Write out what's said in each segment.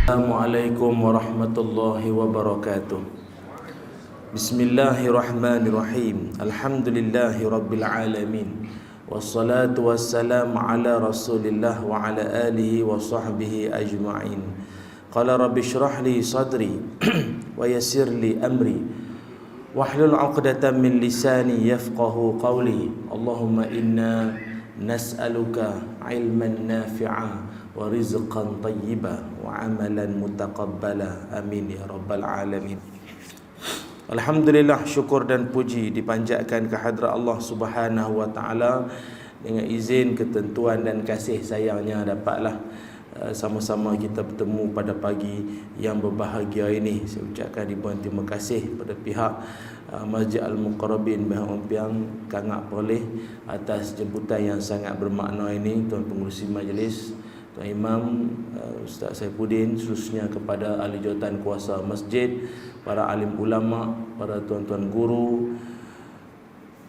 Assalamualaikum warahmatullahi wabarakatuh. Bismillahirrahmanirrahim. Alhamdulillahi rabbil alamin. Wassalatu wassalamu ala Rasulillah wa ala alihi wa sahbihi ajma'in. Qala rabbi shrah li sadri wa yassir li amri wahlul 'uqdatam min lisani yafqahu qawli. Allahumma inna nas'aluka ilman nafi'a wa rizqan tayyiba wa amalan mutaqabbala, amin ya rabbal alamin. Alhamdulillah, syukur dan puji dipanjatkan ke hadrat Allah Subhanahu wa taala. Dengan izin, ketentuan dan kasih sayangnya dapatlah sama-sama kita bertemu pada pagi yang berbahagia ini. Saya ucapkan ribuan terima kasih pada pihak Masjid Al-Muqarrabin Bahang Ompiang, Kangak Perlis atas jemputan yang sangat bermakna ini. Tuan Pengerusi Majlis, Tuan Imam, Ustaz Saifuddin, khususnya kepada ahli jawatan kuasa masjid, para alim ulama, para tuan-tuan guru,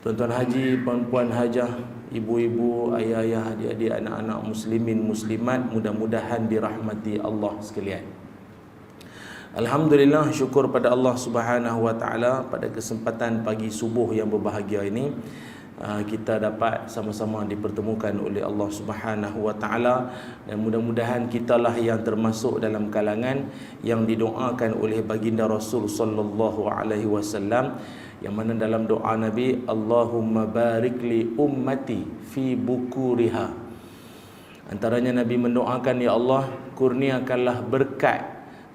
tuan-tuan haji, puan-puan hajah, ibu-ibu, ayah-ayah, adik-adik, anak-anak muslimin muslimat, mudah-mudahan dirahmati Allah sekalian. Alhamdulillah, syukur pada Allah Subhanahu wa taala pada kesempatan pagi subuh yang berbahagia ini kita dapat sama-sama dipertemukan oleh Allah Subhanahu wa taala, dan mudah-mudahan kitalah yang termasuk dalam kalangan yang didoakan oleh baginda Rasul sallallahu alaihi wasallam, yang mana dalam doa Nabi, Allahumma barik li ummati fi bukuriha, antaranya Nabi mendoakan, ya Allah, kurniakanlah berkat,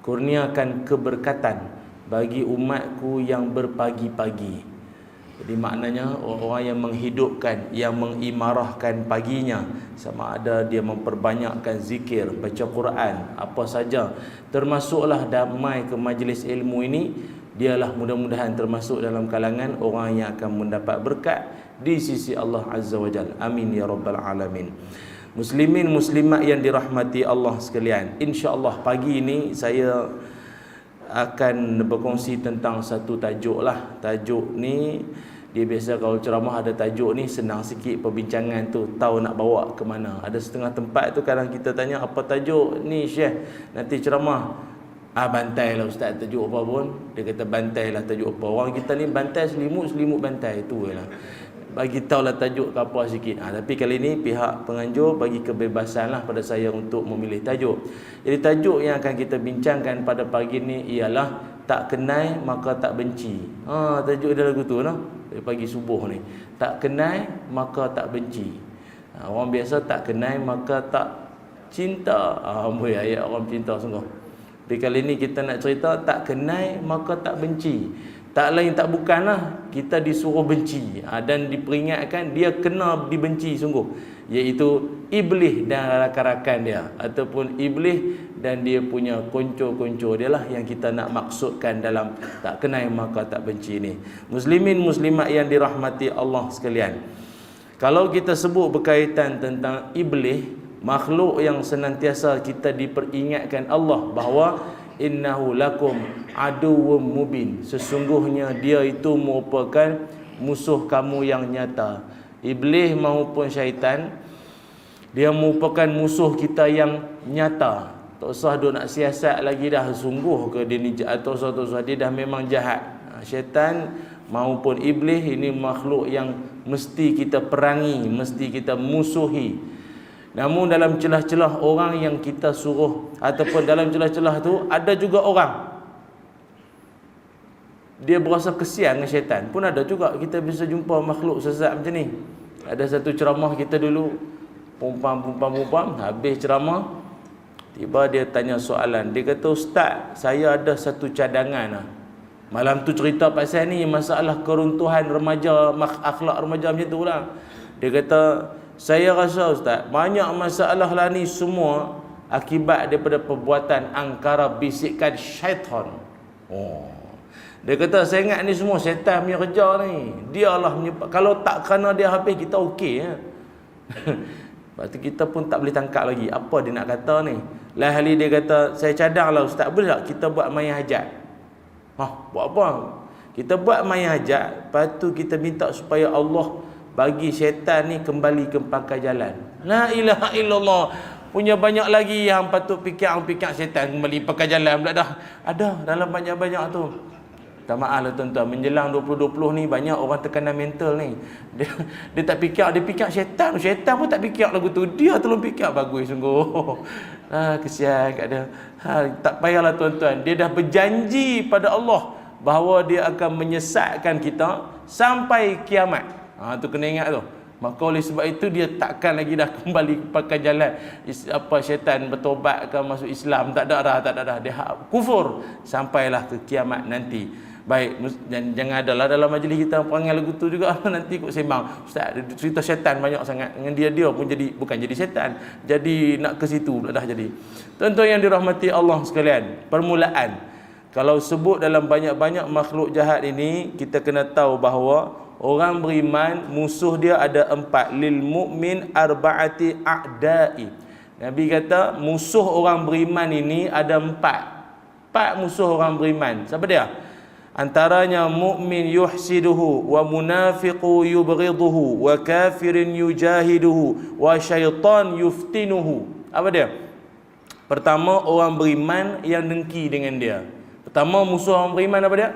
kurniakan keberkatan bagi umatku yang berpagi-pagi. Jadi maknanya orang yang menghidupkan, yang mengimarahkan paginya, sama ada dia memperbanyakkan zikir, baca Quran, apa saja, termasuklah damai ke majlis ilmu ini, dialah mudah-mudahan termasuk dalam kalangan orang yang akan mendapat berkat di sisi Allah Azza wa Jalla. Amin ya rabbal alamin. Muslimin muslimat yang dirahmati Allah sekalian, insya-Allah pagi ini saya akan berkongsi tentang satu tajuk lah. Tajuk ni dia biasa kalau ceramah ada tajuk ni senang sikit perbincangan tu, tahu nak bawa ke mana. Ada setengah tempat tu kadang kita tanya apa tajuk ni Syekh nanti ceramah, bantai lah ustaz, tajuk apa pun dia kata bantai lah tajuk apa. Orang kita ni bantai selimut bantai tu lah, bagi tahulah tajuk ke apa sikit. Tapi kali ni pihak penganjur bagi kebebasan lah pada saya untuk memilih tajuk. Jadi tajuk yang akan kita bincangkan pada pagi ni ialah tak kenal maka tak benci. Tajuk dia lagu tu noh, pagi subuh ni. Tak kenal maka tak benci. Orang biasa tak kenal maka tak cinta. Ayat orang cinta sungguh. Tapi kali ni kita nak cerita tak kenal maka tak benci. Tak lain tak bukanlah kita disuruh benci, dan diperingatkan dia kena dibenci sungguh, iaitu iblis dan rakan-rakan dia, ataupun iblis dan dia punya konco-konco dia lah yang kita nak maksudkan dalam tak kenal maka tak benci ni. Muslimin muslimat yang dirahmati Allah sekalian, kalau kita sebut berkaitan tentang iblis, makhluk yang senantiasa kita diperingatkan Allah bahawa innahu lakum aduwwum mubin, sesungguhnya dia itu merupakan musuh kamu yang nyata. Iblis maupun syaitan, dia merupakan musuh kita yang nyata. Tak usah duk nak siasat lagi dah, sungguh ke dia ni atau tak usah, dia dah memang jahat. Syaitan maupun iblis ini makhluk yang mesti kita perangi, mesti kita musuhi. Namun dalam celah-celah orang yang kita suruh, ataupun dalam celah-celah tu ada juga orang dia berasa kesian dengan syaitan pun ada juga. Kita bisa jumpa makhluk sesat macam ni. Ada satu ceramah kita dulu, perempuan, habis ceramah tiba dia tanya soalan. Dia kata, ustaz, saya ada satu cadangan. Malam tu cerita pasal ni, masalah keruntuhan remaja, akhlak remaja macam tu lah. Dia kata, saya rasa ustaz, banyak masalah lah ni semua akibat daripada perbuatan angkara bisikan syaitan. Dia kata, saya ingat ni semua syaitan punya kerja ni. Dialah menyebab, kalau tak kerana dia habis kita okey ya. Lepas tu kita pun tak boleh tangkap lagi apa dia nak kata ni. Lain kali dia kata, saya cadanglah ustaz, boleh tak kita buat mayat hajat? Buat apa? Kita buat mayat hajat, lepas tu kita minta supaya Allah bagi syaitan ni kembali ke pangkal jalan. La ilaha illallah. Punya banyak lagi yang patut fikir syaitan kembali pakai jalan pula dah. Ada dalam banyak-banyak tu. Tak maaf lah tuan-tuan, menjelang 2020 ni banyak orang tekanan mental ni. Dia tak fikir, dia fikir syaitan. Syaitan pun tak fikir lagu tu. Dia tolong fikir, bagus sungguh. Kesian kat dia. Tak payahlah tuan-tuan. Dia dah berjanji pada Allah bahawa dia akan menyesatkan kita sampai kiamat. Tu kena ingat tu. Maka oleh sebab itu dia takkan lagi dah kembali pakai jalan syaitan bertobat ke masuk Islam. Tak ada dah. Dia kufur sampailah ke kiamat nanti. Baik, dan jangan adalah dalam majlis kita perangai lagu tu juga nanti kok sembang. Ustaz, cerita syaitan banyak sangat. Dengan dia pun jadi, bukan jadi syaitan, jadi nak ke situ pula dah jadi. Tuan-tuan yang dirahmati Allah sekalian, permulaan kalau sebut dalam banyak-banyak makhluk jahat ini, kita kena tahu bahawa orang beriman musuh dia ada 4. Lil mu'min arba'ati a'da'i. Nabi kata musuh orang beriman ini ada 4 musuh orang beriman. Siapa dia? Antaranya mukmin yuhsiduhu, wa munafiqu yubghiduhu, wa kafirin yujahiduhu, wa syaitan yuftinuhu. Apa dia? Pertama, orang beriman yang dengki dengan dia. Pertama, musuh orang beriman apa dia?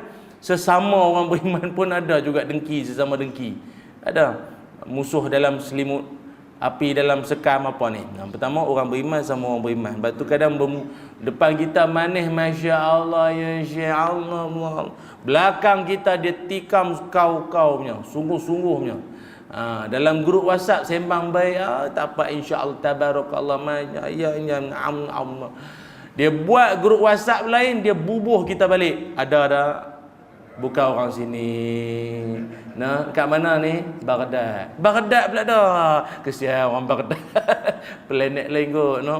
Sesama orang beriman pun ada juga dengki, sesama dengki. Ada musuh dalam selimut api, dalam sekam apa ni. Yang pertama, orang beriman sama orang beriman. Sebab tu kadang depan kita manis, Masya Allah, ya Syekh Allah. Belakang kita dia tikam kau punya, sungguh-sungguhnya. Dalam grup WhatsApp sembang baik, tak apa, insya-Allah tabarakallah, ya Allah. Dia buat grup WhatsApp lain, dia bubuh kita balik. Ada bukan orang sini. Nah, kat mana ni? Baghdad. Baghdad pula dah. Kesian orang Baghdad. Planet lain kot, no.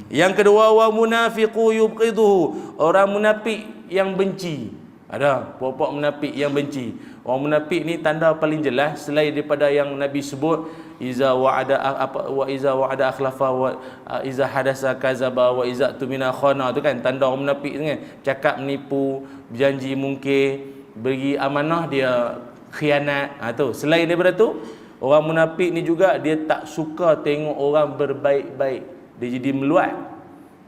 Yang kedua, wa munafiqu yubghiduhu. Orang munafik yang benci. Ada puak-puak munafik yang benci. Orang munafik ni tanda paling jelas selain daripada yang Nabi sebut, iza wa'ada akhlafa, wa iza hadasa kazaba, wa iza tumina khana, tu kan tanda orang munafik kan. Cakap menipu, berjanji mungkir, bagi amanah dia khianat. Tu selain daripada tu, orang munafik ni juga dia tak suka tengok orang berbaik-baik. Dia jadi meluat.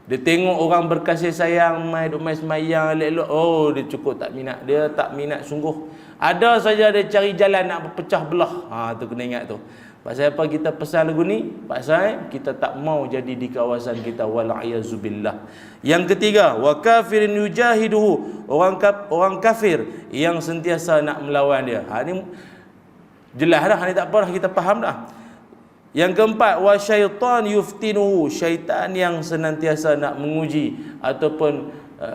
Dia tengok orang berkasih sayang, mai semayang elok-elok, oh dia cukup tak minat. Dia tak minat sungguh. Ada saja dia cari jalan nak berpecah belah. Tu kena ingat tu. Pasal apa kita pesan lagu ni? Pasal kita tak mau jadi di kawasan kita, wal'ayazubillah. Yang ketiga, wa kafirin yujahiduhu. Orang kafir yang sentiasa nak melawan dia. Ni jelas dah, ni tak apa dah, kita faham dah. Yang keempat, wa syaitan yuftinuhu. Syaitan yang senantiasa nak menguji ataupun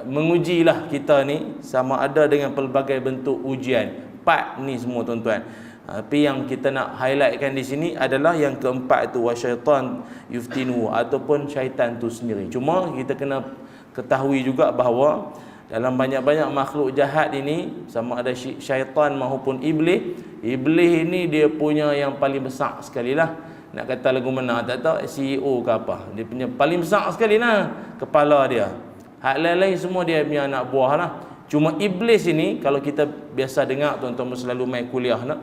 mengujilah kita ni, sama ada dengan pelbagai bentuk ujian. 4 ni semua tuan-tuan. Tapi yang kita nak highlightkan di sini adalah yang keempat itu, wa syaitan yuftinuhu, ataupun syaitan tu sendiri. Cuma kita kena ketahui juga bahawa dalam banyak-banyak makhluk jahat ini, sama ada syaitan maupun iblis. Iblis ini dia punya yang paling besar sekali lah. Nak kata lagu mana tak tahu, CEO ke apa, dia punya paling besar sekali lah kepala dia. Hak lain-lain semua dia punya anak buah lah. Cuma iblis ini, kalau kita biasa dengar, tuan-tuan selalu main kuliah nak,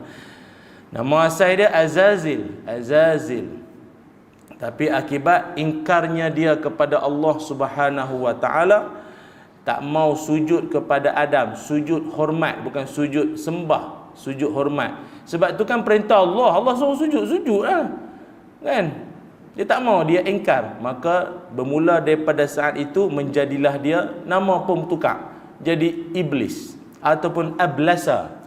nama asal dia Azazil. Tapi akibat ingkarnya dia kepada Allah Subhanahu wa taala, tak mau sujud kepada Adam, sujud hormat, bukan sujud sembah, sujud hormat. Sebab tu kan perintah Allah, Allah suruh sujud lah. Kan? Dia tak mau, dia ingkar. Maka bermula daripada saat itu menjadilah dia, nama pun tukar, jadi iblis ataupun ablasa.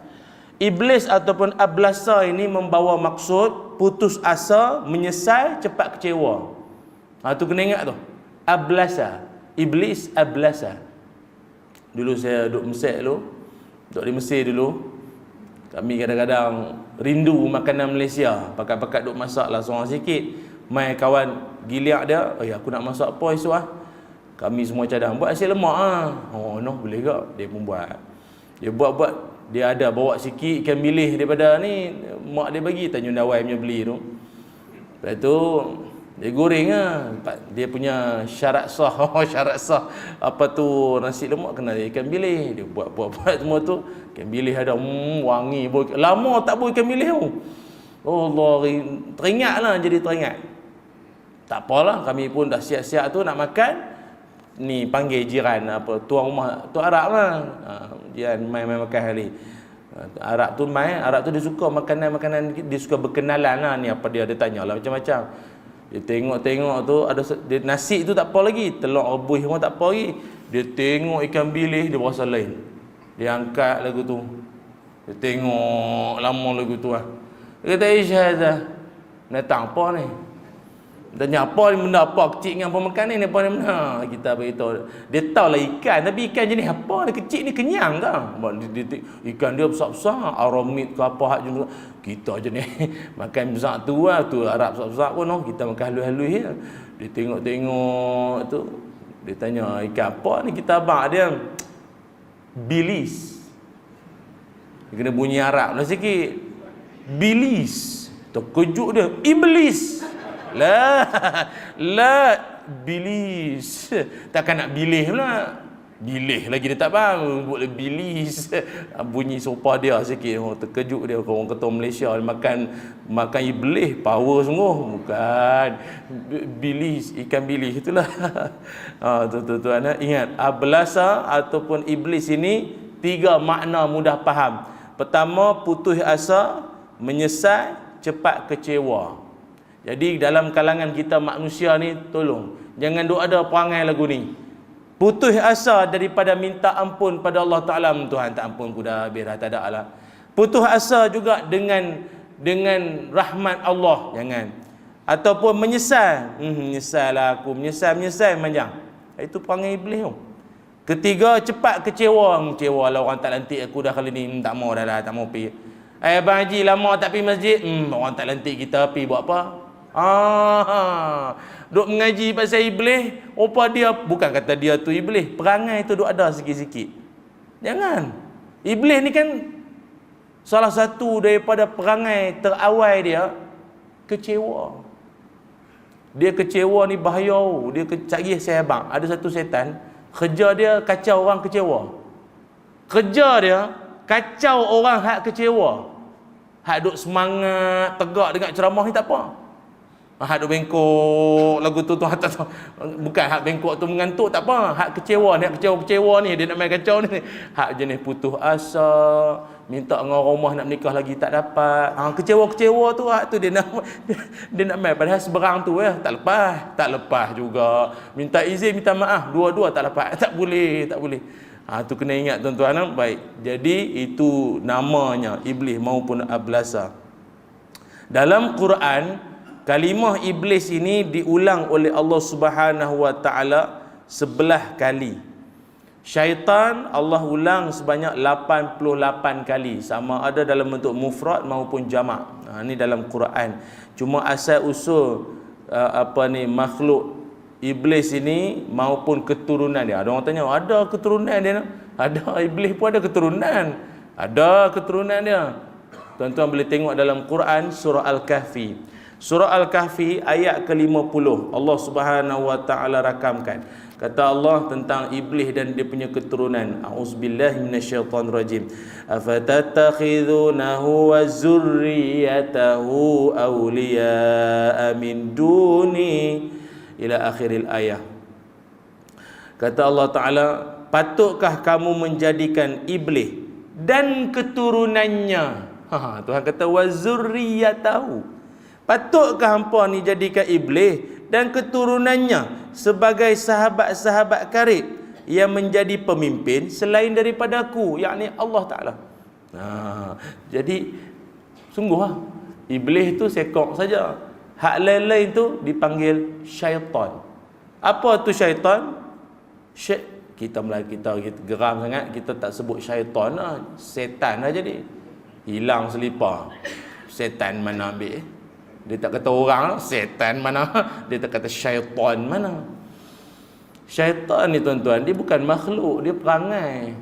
Iblis ataupun ablasa ini membawa maksud putus asa, menyesal, cepat kecewa. Tu kena ingat tu. Ablasa, iblis ablasa. Dulu saya duduk Mesir dulu, duduk di Mesir dulu. Kami kadang-kadang rindu makanan Malaysia. Pakat-pakat duk masak lah seorang sikit. Mai kawan giliak dia, aku nak masak apa esok ah? Kami semua cadang, buat nasi lemak ah. Oh noh, boleh ke? Dia pun buat. Dia buat-buat, dia ada bawa sikit ikan bilis daripada ni, mak dia bagi, Tanjung Dawai punya beli tu. Lepas tu dia goreng lah. Dia punya syarat sah. Syarat sah apa tu, nasi lemak kena ikan bilis. Dia buat semua tu. Ikan bilis ada wangi. Lama tak buat ikan bilis tu. Oh Allah, teringat lah, jadi teringat. Tak apalah, kami pun dah siap-siap tu nak makan. Ni panggil jiran apa tuan rumah tu Arab lah. Dia main makan hari. Arab tu dia suka makanan dia suka berkenalan lah ni apa dia tanyalah macam-macam. Dia tengok tu ada dia, nasi tu tak apa lagi, telur rebus pun tak apa lagi. Dia tengok ikan bilis dia berasa lain. Dia angkat lagu tu. Dia tengok lama lagu tu lah. Dia kata Isyah datang apa ni? Tanya apa ni, benda apa kecil dengan apa makan ni apa ni benda. Kita beritahu dia tahulah ikan, tapi ikan jenis apa ni, kecil ni kenyang ke? Ikan dia besar-besar, aramid ke apa hak jenis. Kita jenis makan besar tu lah, tu Arab besar-besar pun kita makan halus-halus je. Dia tengok tu, dia tanya ikan apa ni, kita abang dia bilis. Dia kena bunyi Arab lah sikit. Bilis. Terkejut dia, iblis. La bilis. Takkan nak bilih pula. Bilih lagi dia tak faham. Buat bilis. Bunyi sopa dia sikit. Terkejut dia. Orang kata Malaysia makan iblis. Power sungguh. Bukan. Bilis. Ikan bilis itulah. Tuan-tuan ingat. Ablasa ataupun iblis ini 3 makna mudah faham. Pertama, putus asa, menyesal, cepat kecewa. Jadi dalam kalangan kita manusia ni, tolong jangan duk ada perangai lagu ni. Putus asa daripada minta ampun pada Allah Ta'ala. Tuhan tak ampun aku dah, biar tak ada lah. Putus asa juga dengan rahmat Allah. Jangan. Ataupun menyesal. Menyesal lah aku. Menyesal panjang. Itu perangai iblis tu. Ketiga, cepat kecewa. Kecewa lah orang tak lantik aku dah kali ni. Tak mau dah lah, tak mau pergi. Abang Haji lama tak pergi masjid. Orang tak lantik kita pergi buat apa? Duk mengaji pasal iblis, apa dia, bukan kata dia tu iblis, perangai tu duk ada sikit-sikit. Jangan. Iblis ni kan salah satu daripada perangai terawal dia kecewa. Dia kecewa ni bahaya. Dia cari sahabat. Ada satu setan, kerja dia kacau orang kecewa. Kerja dia kacau orang hak kecewa. Hak duk semangat, tegak dengan ceramah ni tak apa. Hak duk bengkok lagu tu bukan hak bengkok tu mengantuk tak apa. Hak kecewa ni, hak kecewa ni dia nak main kacau ni. Hak jenis putus asa, minta dengan rumah nak menikah lagi tak dapat. Kecewa tu hak tu dia nak main, padahal seberang tu tak lepas juga. Minta izin, minta maaf, dua-dua tak lepas. Tak boleh. Tu kena ingat tuan-tuan. Baik. Jadi itu namanya iblis maupun ablasa. Dalam Quran, kalimah iblis ini diulang oleh Allah Subhanahu wa taala 11 kali. Syaitan Allah ulang sebanyak 88 kali, sama ada dalam bentuk mufrad maupun jamak. Ini dalam Quran. Cuma asal usul makhluk iblis ini maupun keturunan dia. Ada orang tanya, ada keturunan dia? Ada, iblis pun ada keturunan. Ada keturunan dia. Tuan-tuan boleh tengok dalam Quran surah Al-Kahfi. Surah Al-Kahfi ayat ke-50, Allah Subhanahu wa taala rakamkan. Kata Allah tentang iblis dan dia punya keturunan. A'udzubillahi minasyaitonirrajim. Afatattakhidunahu wa zurriyyatahu awliya'a min duni ila akhiril ayah. Kata Allah Ta'ala, patutkah kamu menjadikan iblis dan keturunannya? Tuhan kata wa zurriyyatahu. Patutkah hampa ni jadikan iblis dan keturunannya sebagai sahabat-sahabat karib yang menjadi pemimpin selain daripada aku, yakni Allah Ta'ala. Jadi sungguh iblis tu sekok saja. Hak lain-lain tu dipanggil syaitan. Apa tu syaitan? Kita geram sangat, kita tak sebut syaitan lah. Setan lah jadi. Hilang selipar. Setan mana ambil? Dia tak kata orang, setan mana? Dia tak kata syaitan mana? Syaitan ni tuan-tuan, dia bukan makhluk, dia perangai.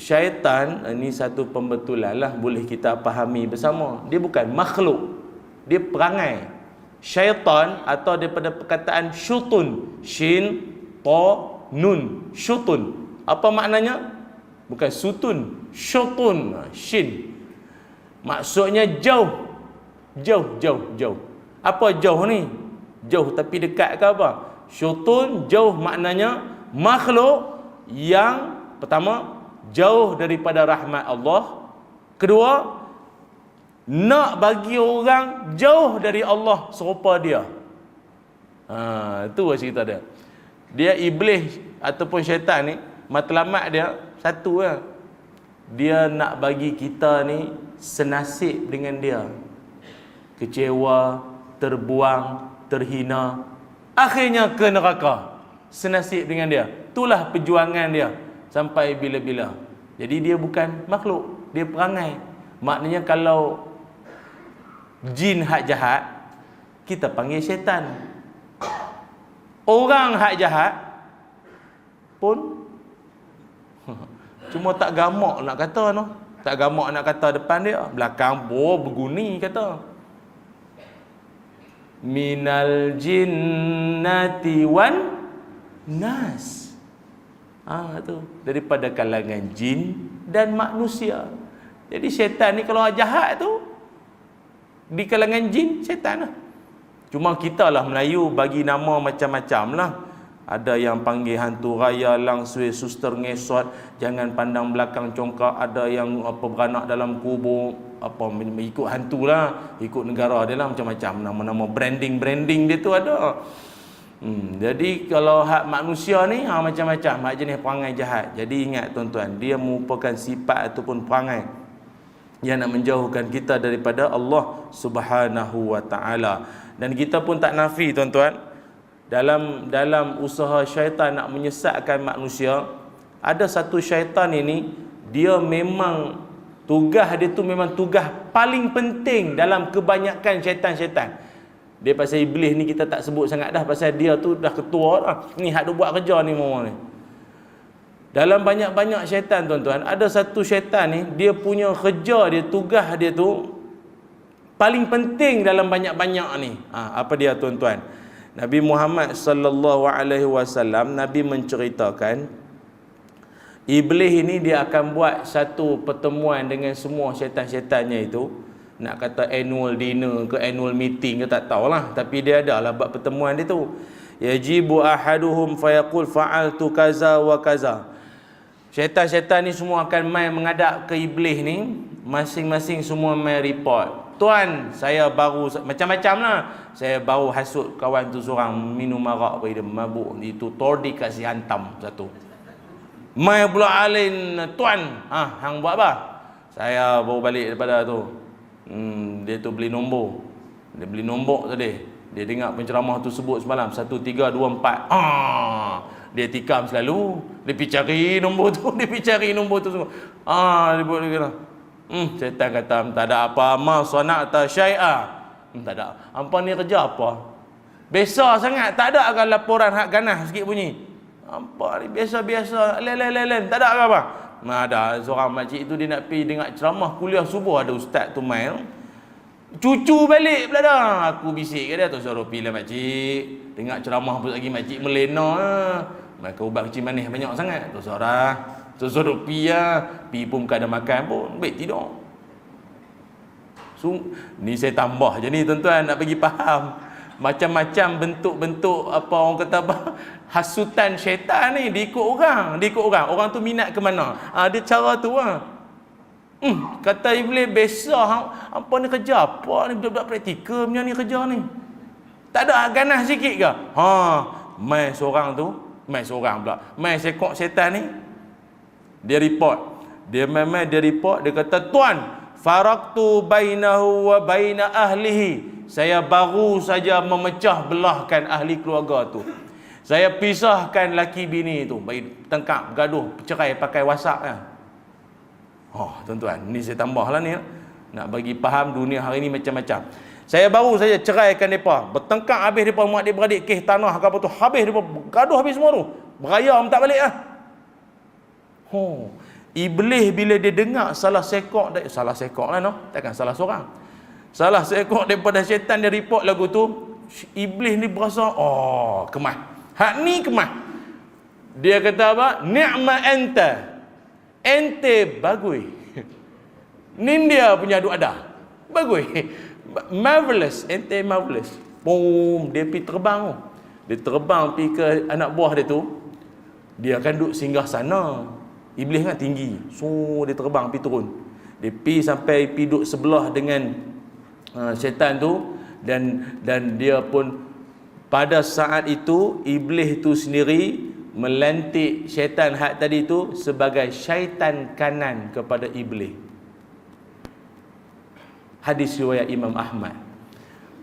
Syaitan ni satu pembetulan lah, boleh kita fahami bersama. Dia bukan makhluk, dia perangai. Syaitan atau daripada perkataan syutun, shin, ta, nun, syutun. Apa maknanya? Bukan sutun, syutun, shin. Maksudnya jauh. Jauh. Apa jauh ni? Jauh tapi dekat ke apa? Syutun jauh maknanya makhluk yang pertama jauh daripada rahmat Allah. Kedua, nak bagi orang jauh dari Allah serupa dia. Itu cerita dia. Dia iblis ataupun syaitan ni, matlamat dia satu lah. Dia nak bagi kita ni senasib dengan dia. Kecewa, terbuang, terhina, akhirnya ke neraka. Senasib dengan dia. Itulah perjuangan dia sampai bila-bila. Jadi dia bukan makhluk, dia perangai. Maknanya kalau jin hak jahat, kita panggil syaitan. Orang hak jahat pun cuma tak gamak nak kata no. Tak gamak nak kata depan dia, belakang berguni kata. Minal jinnati wan nas. Tu daripada kalangan jin dan manusia. Jadi syaitan ni kalau jahat tu di kalangan jin, syaitan lah. Cuma kita lah Melayu bagi nama macam-macam lah. Ada yang panggil hantu raya, langsui, suster ngesot, jangan pandang belakang congkak. Ada yang beranak dalam kubur, ikut hantu lah, ikut negara dia lah, macam-macam nama-nama branding dia tu ada. Jadi kalau hak manusia ni macam-macam, hak jenis perangai jahat. Jadi ingat tuan-tuan, dia merupakan sifat ataupun perangai yang nak menjauhkan kita daripada Allah Subhanahu wa taala. Dan kita pun tak nafi tuan-tuan, dalam usaha syaitan nak menyesatkan manusia, ada satu syaitan ini, dia memang tugas dia tu memang tugas paling penting dalam kebanyakan syaitan-syaitan. Dia pasal iblis ni kita tak sebut sangat dah, pasal dia tu dah ketua dah. Ni hak dia buat kerja ni orang ni. Dalam banyak-banyak syaitan tuan-tuan, ada satu syaitan ni, dia punya kerja dia, tugas dia tu paling penting dalam banyak-banyak ni. Apa dia tuan-tuan? Nabi Muhammad sallallahu alaihi wasallam, Nabi menceritakan iblis ini dia akan buat satu pertemuan dengan semua syaitan-syaitannya itu. Nak kata annual dinner ke annual meeting ke tak tahulah, tapi dia adalah buat pertemuan dia tu. Yajibu ahaduhum fayaqul fa'altu kaza wa kaza. Syaitan-syaitan ni semua akan mai menghadap ke iblis ni, masing-masing semua mai report. Tuan, saya baru macam-macam lah. Saya baru hasut kawan tu seorang minum arak pada dia mabuk. Itu tordi kasih hantam satu. Mai pula alin, tuan, hang buat apa? Saya baru balik daripada tu. Dia tu beli nombor. Dia beli nombor tadi. Dia dengar penceramah tu sebut semalam 1 3 2 4. Dia tikam selalu. Dia pergi cari nombor tu, dia pergi cari nombor tu semua. Dia buat dia kata. Syaitan kata, tak ada apa, ma sana'ta syai'a. Tak ada. Hampa ni kerja apa? Biasa sangat, tak ada akan laporan hak ganas sikit bunyi. Hampa ni biasa-biasa, len, tak ada apa? Ada seorang makcik tu dia nak pergi dengar ceramah kuliah subuh, ada ustaz tu main. Cucu balik pula dah. Aku bisik ke dia, tu suruh pergi lah makcik. Dengar ceramah pun lagi makcik melena. Maka ubat kecil manis banyak sangat. Tu suruh pergi lah. Pergi pun bukan ada makan pun, baik tidur. Ni saya tambah je ni tuan-tuan, nak bagi faham macam-macam bentuk-bentuk apa orang kata apa, hasutan syaitan ni diikut orang. Orang tu minat ke mana, dia cara tu lah. Kata iblis, besar apa ni kerja apa ni, budak-budak praktikal punya ni kerja ni, tak ada ganas sikit ke? Mai seorang pula, mai sekok syaitan ni, dia report. Dia report, dia kata, tuan, faraktu bainahu wa baina ahlihi. Saya baru saja memecah belahkan ahli keluarga tu. Saya pisahkan laki bini tu. Baik tengkap, gaduh, cerai pakai WhatsApp ya. Tuan-tuan, ni saya tambahlah ni. Nak bagi faham dunia hari ni macam-macam. Saya baru saja ceraikan mereka. Bertengkar habis mereka, mak dia beradik, kes tanah ke apa tu. Habis mereka, gaduh habis semua tu. Beraya tak balik lah. Iblis bila dia dengar salah sekok lah no, takkan salah seorang, salah sekok daripada syaitan dia report lagu tu, iblis ni berasa kemah, hak ni kemah. Dia kata apa? Ni'ma ente bagui. Ni dia punya duk ada bagui, marvelous, ente marvelous, Boom, dia pergi terbang. Dia terbang pergi ke anak buah dia tu. Dia akan duduk singgah sana. Iblis kan tinggi. So dia terbang pergi turun. Dia pergi sampai pergi duduk sebelah dengan syaitan tu, dan dia pun pada saat itu iblis tu sendiri melantik syaitan hak tadi tu sebagai syaitan kanan kepada iblis. Hadis riwayat Imam Ahmad.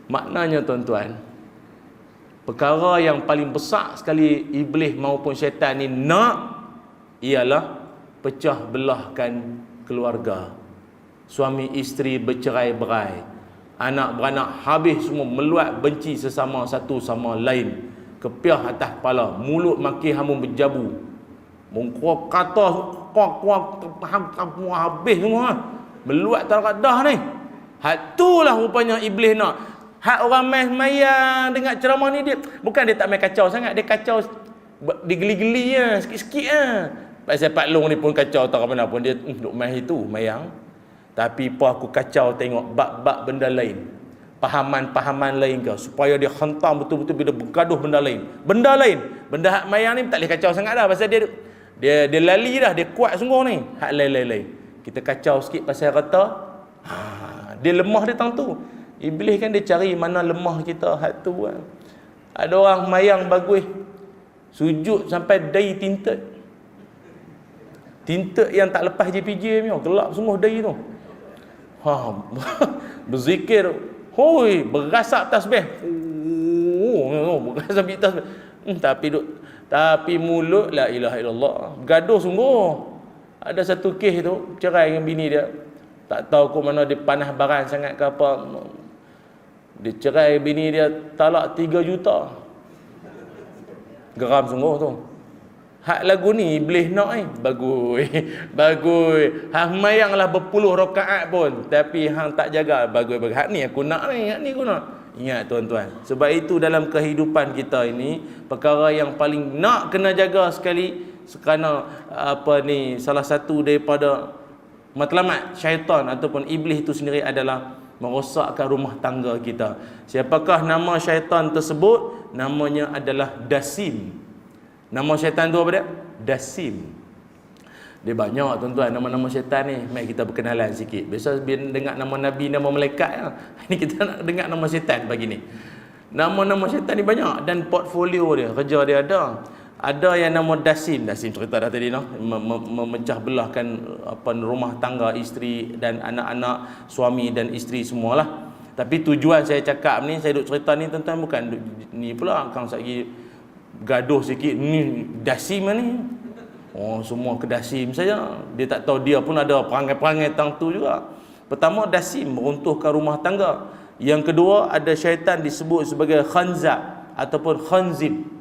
Maknanya tuan-tuan, perkara yang paling besar sekali iblis maupun syaitan ni nak ialah pecah belahkan keluarga. Suami isteri bercerai-berai, anak beranak habis semua, meluat benci sesama satu sama lain, kepiah atas kepala, mulut maki hamun berjabu, mengkuat kata kuat habis semua, meluat tak dah ni. Hak itulah rupanya iblis nak. Hak orang mayang dengar ceramah ni, dia bukan dia tak main kacau sangat, dia kacau digeli-geli je, sikit-sikit je. Pasal Pak Long ni pun kacau tak apa pun, dia duk main itu mayang. Tapi apa aku kacau tengok bab-bab benda lain, pahaman-pahaman lain ke, supaya dia hentam betul-betul bila bergaduh benda lain. Benda hak mayang ni tak boleh kacau sangat dah, pasal dia lali dah, dia kuat sungguh ni. Hak lain-lain kita kacau sikit pasal kata dia lemah dia tang tu. Iblis kan dia cari mana lemah kita, hak tu kan. Ada orang mayang bagus, sujud sampai dai tinted yang tak lepas JPJ ni, gelap sungguh dai tu. Berzikir, hoi, berasak tasbih. Berasak tasbih. Tapi mulut la ilaha illallah. Gaduh sungguh. Ada satu kes tu, cerai dengan bini dia. Tak tahu ke mana dia panas baran sangat ke apa. Dia cerai bini dia, talak 3 juta. Geram sungguh tu. Hak lagu ni iblis nak ni. Bagus. Hang mayanglah berpuluh rakaat pun, tapi hang tak jaga. Bagus. Hak ni aku nak ni, hak ni aku nak. Ingat tuan-tuan. Sebab itu dalam kehidupan kita ini, perkara yang paling nak kena jaga sekali, kerana salah satu daripada matlamat syaitan ataupun iblis itu sendiri adalah merosakkan rumah tangga kita. Siapakah nama syaitan tersebut? Namanya adalah Dasim. Nama syaitan tu apa dia? Dasim. Dia banyak tuan-tuan nama-nama syaitan ni. Mari kita berkenalan sikit. Biasa dengar nama Nabi, nama malaikat ya. Ini kita nak dengar nama syaitan pagi ni. Nama-nama syaitan ni banyak, dan portfolio dia, kerja dia ada. Ada yang nama Dasim cerita dah tadi, memecah belahkan rumah tangga isteri dan anak-anak, suami dan isteri semualah. Tapi tujuan saya cakap ni, saya duk cerita ni tuan-tuan, bukan ni pula kang sagi gaduh sikit ni Dasim ni. Semua ke Dasim saja. Dia tak tahu dia pun ada perangai-perangai tang tu juga. Pertama, Dasim meruntuhkan rumah tangga. Yang kedua, ada syaitan disebut sebagai Khanzab ataupun Khanzib.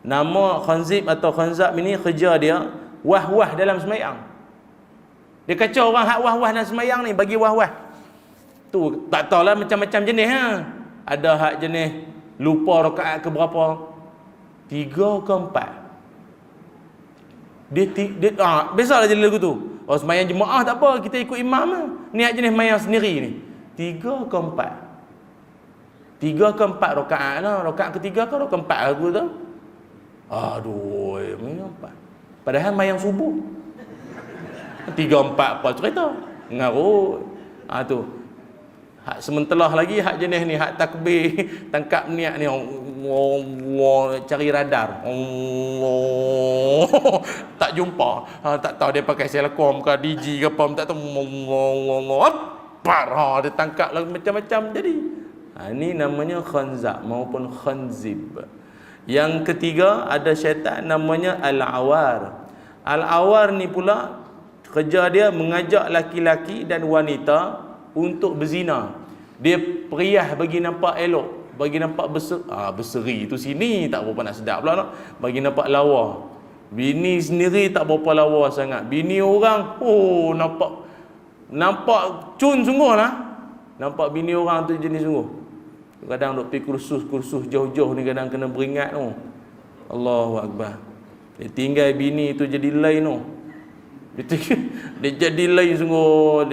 Nama Khanzib atau Khanzab ini kerja dia wah-wah dalam semayang. Dia kacau orang hak wah-wah dalam semayang ni, bagi wah-wah. Tu tak tahulah macam-macam jenis ha. Ada hak jenis lupa rakaat ke berapa, 3 ke 4. Dia biasalah jadi lagu tu. Semayang jemaah tak apa, kita ikut imam lah. Ni hak jenis semayang sendiri ni, 3 ke 4. 3 ke 4 rakaat lah. Rakaat ketiga ke rakaat keempat aku tu. Aduh, mayang 4. Padahal mayang subuh 3-4 apa cerita ngarut. Tu hak sementelah lagi, hak jenis ni, hak takbir tangkap niat ni, cari radar, tak jumpa, tak tahu dia pakai Selcom ke DG ke apa, tak tahu, dia tangkap lah macam-macam jadi. Ini namanya Khanzab maupun Khanzib. Yang ketiga, ada syaitan namanya Al-Awar. Al-Awar ni pula kerja dia mengajak laki-laki dan wanita untuk berzina. Dia periah bagi nampak elok, bagi nampak berseri tu sini tak berapa nak sedap pula nak. Bagi nampak lawa. Bini sendiri tak berapa lawa sangat. Bini orang nampak cun sungguh lah. Nampak bini orang tu jenis sungguh. Kadang duk pergi kursus jauh-jauh ni, kadang kena beringat tu. Allahu Akbar. Dia tinggal bini tu jadi lain tu. Dia jadi lain sungguh,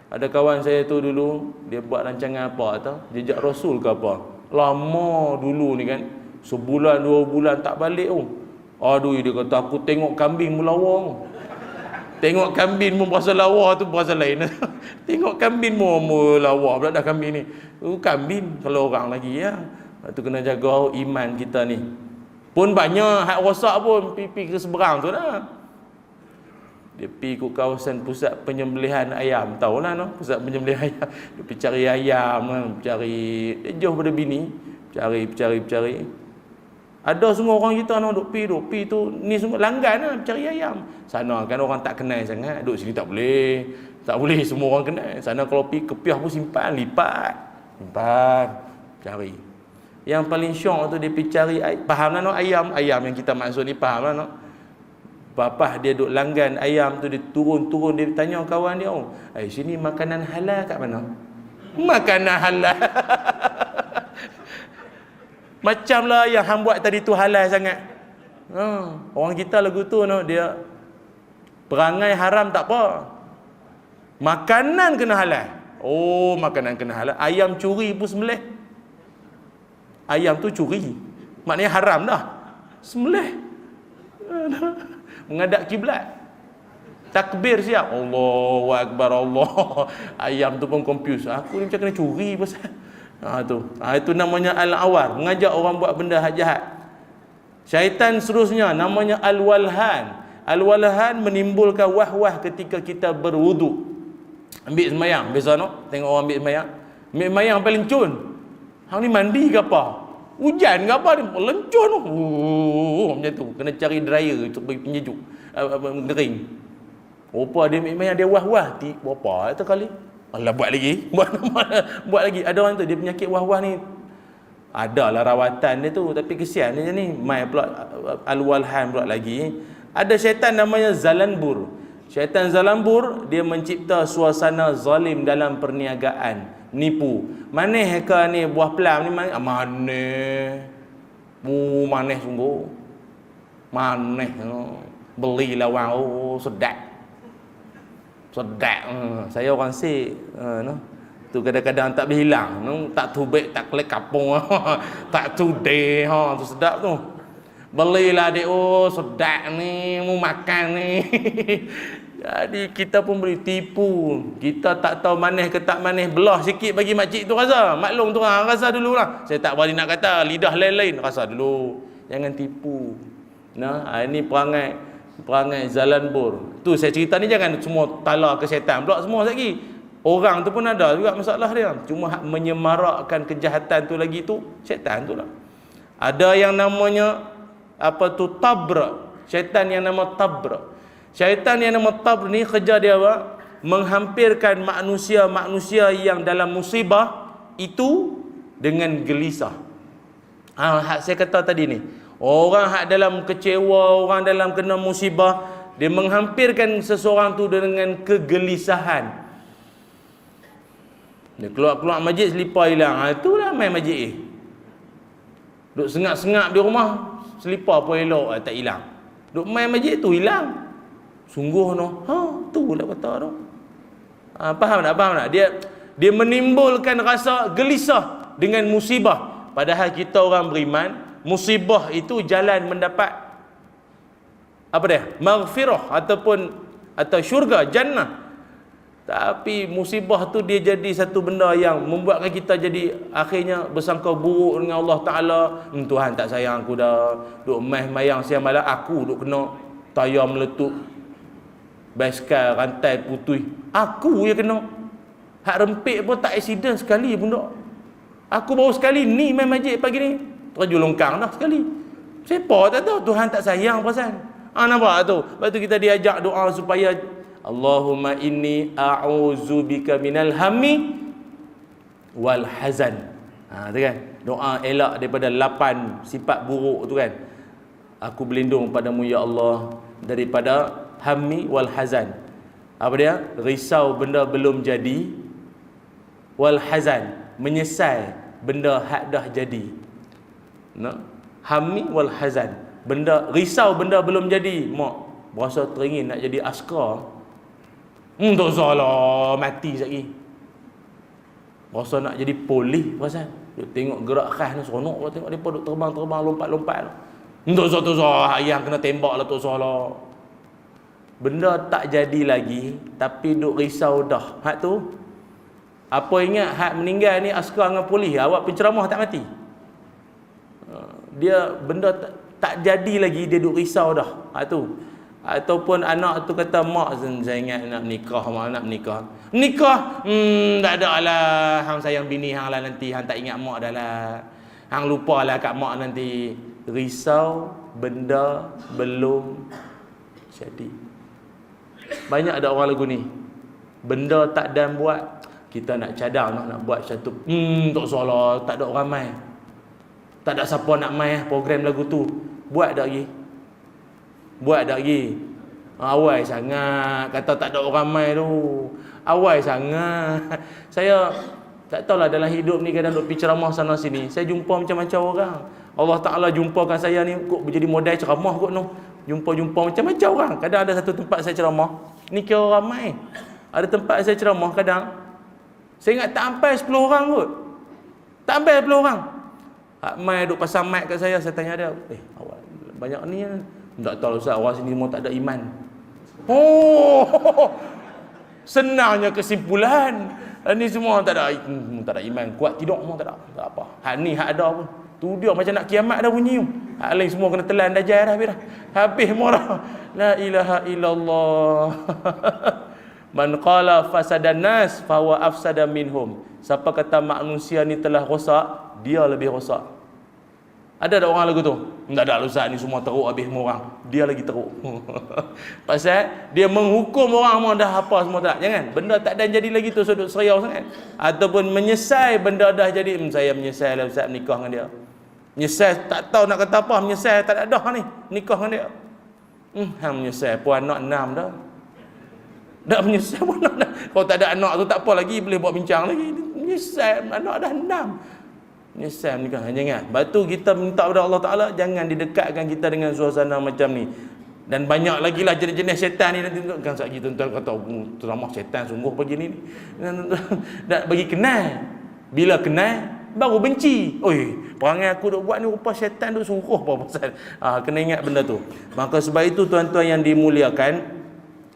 Ada kawan saya tu dulu, dia buat rancangan apa tau, jejak Rasul ke apa. Lama dulu ni kan. Sebulan 2 bulan tak balik oh. Aduh, dia kata aku tengok kambing melawang. Tengok kambing mu berasa lawa tu berasa lain. Tengok kambing mu lawa pula dah kambing ni. Kambing kalau orang lagi ya. Tu kena jaga iman kita ni. Pun banyak hak rosak pun pipi ke seberang tu dah. Dia pergi ke kawasan pusat penyembelihan ayam, tahulah no, pusat penyembelihan ayam. Dia pergi cari ayam kan, cari jauh pada bini, cari. Ada semua orang kita nak duk pi tu ni semua langgan lah cari ayam. Sana kan orang tak kenal sangat, duk sini tak boleh. Tak boleh semua orang kenal. Sana kalau pi kepiah pun simpan, lipat, cari. Yang paling syok tu dia pergi cari, faham lah no, ayam yang kita maksud ni, faham lah no. Bapah dia duk langgan ayam tu, dia turun dia tanya kawan dia, oh, sini makanan halal kat mana? Makanan halal. Macamlah yang hang buat tadi tu halal sangat. Orang kita lagu tu no, dia perangai haram tak apa, makanan kena halal. Oh, makanan kena halal. Ayam curi pun sembelih. Ayam tu curi, maknanya haram dah. Sembelih. Menghadap kiblat. Takbir siap. Allahu akbar Allah. Ayam tu pun confuse. Aku ni macam kena curi pasal. Itu namanya al-awar, mengajak orang buat benda jahat. Syaitan seterusnya namanya al-walhan. Al-walhan menimbulkan wah-wah ketika kita berwuduk. Ambil semayang, biasa no, tengok orang ambil semayang. Ambil semayang paling cun. Hang ni mandi ke apa? Hujan ke apa ni? Lencun. Macam tu. Kena cari dryer untuk bagi penyejuk. Kering. Rupa dia ambil semayang, dia wah-wah. Berapa itu kali? Allah buat lagi. Buat lagi. Ada orang tu dia penyakit wah-wah ni. Adalah rawatan dia tu, tapi kesian dia ni. Mai pula al-walhan pula lagi. Ada syaitan namanya Zalanbur. Syaitan Zalanbur dia mencipta suasana zalim dalam perniagaan, nipu. Maneh ke ni buah pelam ni maneh. Maneh sungguh. Maneh. Beli lawang sedap. Saya orang sik no. Tu kadang-kadang tak boleh hilang no. Tak tubik tak kelek kapung. Tak tudeh tu sedap tu. Belilah dia, sedap ni, mau makan ni. Jadi kita pun boleh tipu. Kita tak tahu maneh ke tak maneh, belah sikit bagi makcik tu rasa. Maklum tu orang rasa dululah. Saya tak berani nak kata, lidah lain-lain, rasa dulu. Jangan tipu. Nah, ini perangai Zalanbur. Tu saya cerita ni jangan semua tala ke syaitan pula semua lagi. Orang tu pun ada juga masalah dia. Cuma menyemarakkan kejahatan tu lagi tu syaitan tu lah. Ada yang namanya tabra. Syaitan yang nama tabra. Syaitan yang nama tabra ni kerja dia apa? Menghampirkan manusia yang dalam musibah itu dengan gelisah. Hak saya kata tadi ni. Orang hak dalam kecewa, orang dalam kena musibah, dia menghampirkan seseorang tu dengan kegelisahan. Dia keluar masjid selipar hilang. Itulah main masjid. Duk sengap-sengap di rumah, selipar pun elok tak hilang. Duk main masjid tu hilang. Sungguh no. Tu lah kata tu. Faham tak? Dia menimbulkan rasa gelisah dengan musibah. Padahal kita orang beriman, musibah itu jalan mendapat maghfirah atau syurga, jannah. Tapi musibah tu dia jadi satu benda yang membuatkan kita jadi akhirnya bersangka buruk dengan Allah Ta'ala. Tuhan tak sayang aku dah. Duk mayang siang malam aku duk kena tayar meletup, basikal rantai putih. Aku yang kena. Hak rempit pun tak accident sekali pun tak. Aku baru sekali ni main masjid pagi ni, terjun longkang dah sekali. Siapa tak tahu, Tuhan tak sayang perasan. Nampak tu? Lepas tu kita diajak doa supaya Allahumma inni a'udzubika minal hammi wal hazan. Tu kan? Doa elak daripada 8 sifat buruk tu kan. Aku berlindung padamu ya Allah daripada hammi wal hazan. Apa dia? Risau benda belum jadi, wal hazan, menyesal benda hak dah jadi. Hammi wal hazan, benda risau benda belum jadi. Mak berasa teringin nak jadi askar. Tak salah mati sekali. Rasa nak jadi polis perasan. Duk tengok gerak khas ni seronok lah, tengok depa duk terbang-terbang, lompat-lompat. Untuk satu ayam kena tembak lah tok solah. Benda tak jadi lagi tapi duk risau dah. Hak tu apa ingat hak meninggal ni askar dengan polis, awak penceramah tak mati. Dia benda tak jadi lagi dia duk risau dah. Hak tu. Ataupun anak tu kata, mak saya ingat nak menikah, mak nak menikah. Menikah? Tak ada lah. Hang sayang bini hang lah nanti, hang tak ingat mak dah lah. Hang lupa lah kat mak nanti. Risau benda belum jadi. Banyak ada orang lagu ni. Benda tak dan buat, kita nak cadang nak buat satu. Tak salah, tak ada orang mai. Tak ada siapa nak mai program lagu tu. Buat dak lagi. Buat dak lagi. Awal sangat kata tak ada orang mai tu. Awal sangat. Saya tak tahulah dalam hidup ni kadang duk pergi ceramah sana sini. Saya jumpa macam-macam orang. Allah Ta'ala jumpakan saya ni kok menjadi modal ceramah kot no. Jumpa-jumpa macam-macam orang. Kadang ada satu tempat saya ceramah, ni kira ramai. Ada tempat saya ceramah kadang saya ingat tak sampai 10 orang kot. Tak sampai 10 orang. Hak mai duk pasang mic kat saya tanya dia, awak banyak ni tak tahu Ustaz, orang sini semua tak ada iman. Oh, senangnya kesimpulan. Ni semua tak ada iman, kuat tidur semua tak ada. Tak apa. Hak ni hak ada pun. Tu dia macam nak kiamat dah bunyi. Hak lain semua kena telan dajal dah habis dah. Habis morah. La ilaha illallah. Man qala fasadan nas fa huwa afsada minhum. Siapa kata manusia ni telah rosak, dia lebih rosak. Ada orang lagu tu? Tak ada Ustaz, ni semua teruk habis semua orang. Dia lagi teruk. Pasal dia menghukum orang semua dah apa semua tak. Jangan. Benda tak ada jadi lagi tu sudut seriau sangat. Ataupun menyesal benda dah jadi. Saya menyesal lah Ustaz menikah dengan dia. Menyesal tak tahu nak kata apa. Menyesal tak ada dah ni nikah dengan dia. Hang menyesal pun anak 6 dah. Dah menyesal pun anak dah. Kalau tak ada anak tu tak apa lagi, boleh buat bincang lagi. Menyesal anak dah 6. Menyesal menikah. Jangan. Lepas tu kita minta kepada Allah Ta'ala, jangan didekatkan kita dengan suasana macam ni. Dan banyak lagi lah jenis-jenis syaitan ni. Nanti kan sekali tuan-tuan kata, ceramah syaitan sungguh pagi ni. Dan bagi kenal. Bila kenal baru benci. Oi, perangai aku duk buat ni rupa syaitan duk suruh apa pasal. Kena ingat benda tu. Maka sebab itu tuan-tuan yang dimuliakan,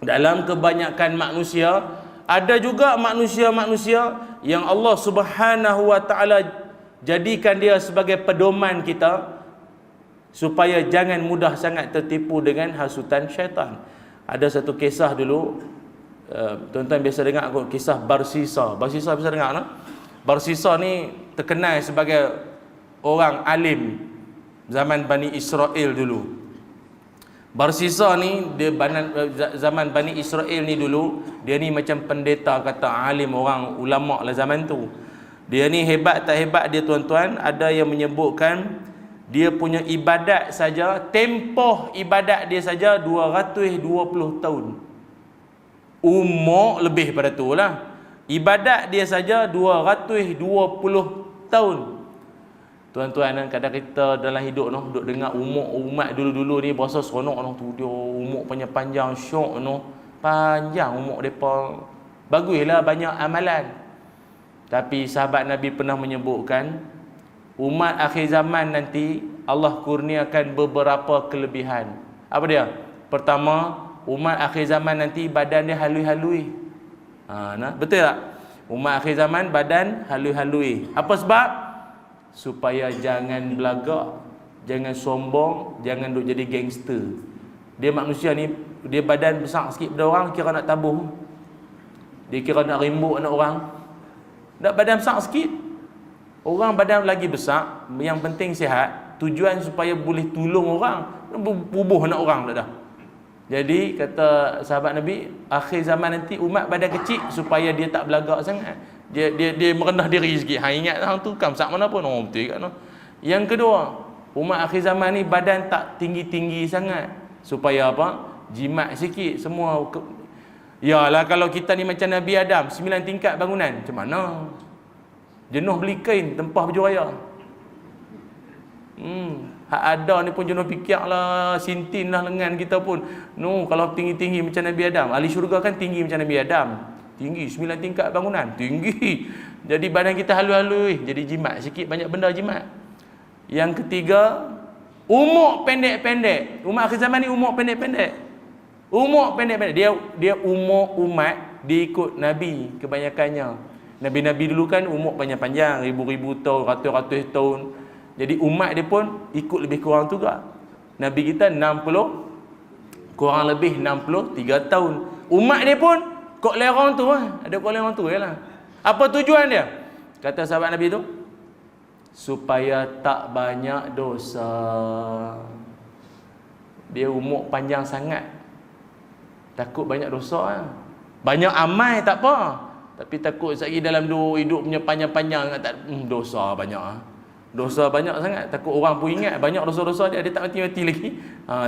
dalam kebanyakan manusia ada juga manusia-manusia yang Allah Subhanahu wa taala jadikan dia sebagai pedoman kita supaya jangan mudah sangat tertipu dengan hasutan syaitan. Ada satu kisah dulu, tuan-tuan biasa dengar kisah Barsisa. Barsisa biasa dengar tak? Barsisa ni terkenal sebagai orang alim zaman Bani Israel dulu. Barsisa ni dia zaman Bani Israel ni dulu, dia ni macam pendeta kata alim, orang ulama lah zaman tu. Dia ni hebat tak hebat dia tuan-tuan, ada yang menyebutkan dia punya ibadat saja, tempoh ibadat dia saja 220 tahun. Umur lebih pada tu lah. Ibadat dia saja 220 tahun. Tuan-tuan, kadang kita dalam hidup noh duk dengar umat dulu-dulu ni berasa seronok noh tu, dia umur panjang syok noh, panjang umur depa. Baguslah banyak amalan. Tapi sahabat Nabi pernah menyebutkan umat akhir zaman nanti Allah kurniakan beberapa kelebihan. Apa dia? Pertama, umat akhir zaman nanti badan dia halui-halui. Betul tak? Umat akhir zaman badan halui-halui. Apa sebab? Supaya jangan belagak, jangan sombong, jangan duk jadi gangster. Dia manusia ni, dia badan besar sikit pada orang, kira nak tabuh. Dia kira nak rimbuk anak orang. Tak, badan besar sikit. Orang badan lagi besar, yang penting sihat, tujuan supaya boleh tolong orang, bubuh anak orang dah. Jadi kata sahabat Nabi, akhir zaman nanti umat badan kecil supaya dia tak belagak sangat. Dia merendah diri sikit. Ingat hang tu kan besar mana pun. Betul kan. Yang kedua, umat akhir zaman ni badan tak tinggi-tinggi sangat supaya apa? Jimat sikit semua. Yalah kalau kita ni macam Nabi Adam, 9 tingkat bangunan, macam mana? Jenuh beli kain, tempah baju raya. Hak ada ni pun jenuh fikir lah, sintin lah lengan kita pun. No, kalau tinggi-tinggi macam Nabi Adam, ahli syurga kan tinggi macam Nabi Adam. Tinggi 9 tingkat bangunan, tinggi. Jadi badan kita halus-halus, jadi jimat sikit, banyak benda jimat. Yang ketiga, umur pendek-pendek. Umat akhir zaman ni umur pendek-pendek. Umur pendek-pendek. Dia umur umat diikut Nabi kebanyakannya. Nabi-Nabi dulu kan umur panjang-panjang, ribu-ribu tahun, ratus-ratus tahun. Jadi umat dia pun ikut lebih kurang juga. Nabi kita 60, kurang lebih 63 tahun. Umat dia pun kok lerong tu lah. Ada kok lerong tu lah. Apa tujuan dia? Kata sahabat Nabi tu, supaya tak banyak dosa. Dia umur panjang sangat, takut banyak dosa lah. Banyak amal tak apa, tapi takut sekali dalam hidup punya panjang-panjang tak dosa banyak lah. Dosa banyak sangat, takut orang pun ingat banyak dosa-dosa dia tak mati-mati lagi.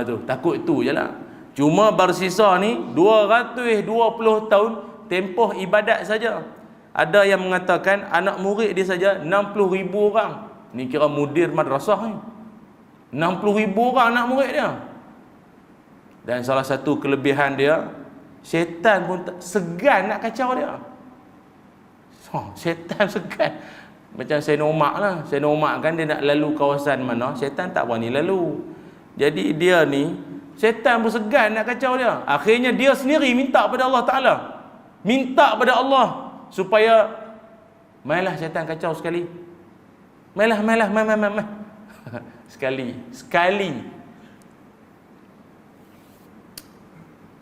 Tu takut tu je lah. Cuma bersisa ni 220 tahun tempoh ibadat saja. Ada yang mengatakan anak murid dia saja 60,000 orang. Ni kira mudir madrasah ni. 60,000 orang anak murid dia. Dan salah satu kelebihan dia, syaitan pun segan nak kacau dia. Syaitan segan. Macam Sayyidina Umar lah. Sayyidina Umar kan dia nak lalu kawasan mana, syaitan tak berani lalu. Jadi dia ni, syaitan pun segan nak kacau dia. Akhirnya dia sendiri minta pada Allah Ta'ala. Minta pada Allah supaya mainlah syaitan kacau sekali. Mainlah. Sekali.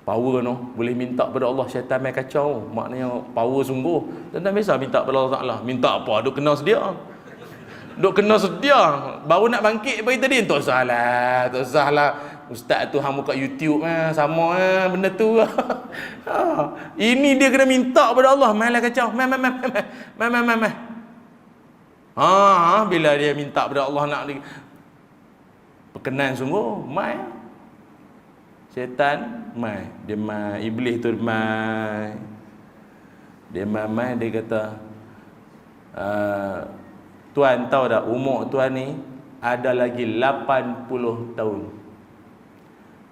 Power no, boleh minta pada Allah syaitan main kacau. Maknanya power sungguh. Tuan-tuan biasa minta pada Allah Ta'ala. Minta apa? Duk kena sedia. Baru nak bangkit pagi tadi, tak salah. Ustaz tu hang buka YouTube sama benda tu. Ini dia kena minta pada Allah, mainlah kacau. Main. Bila dia minta pada Allah nak berkenan sungguh, main. Syaitan mai, dia mai, iblis tu mai. Dia mai dia kata, tuan tahu tak umur tuan ni ada lagi 80 tahun.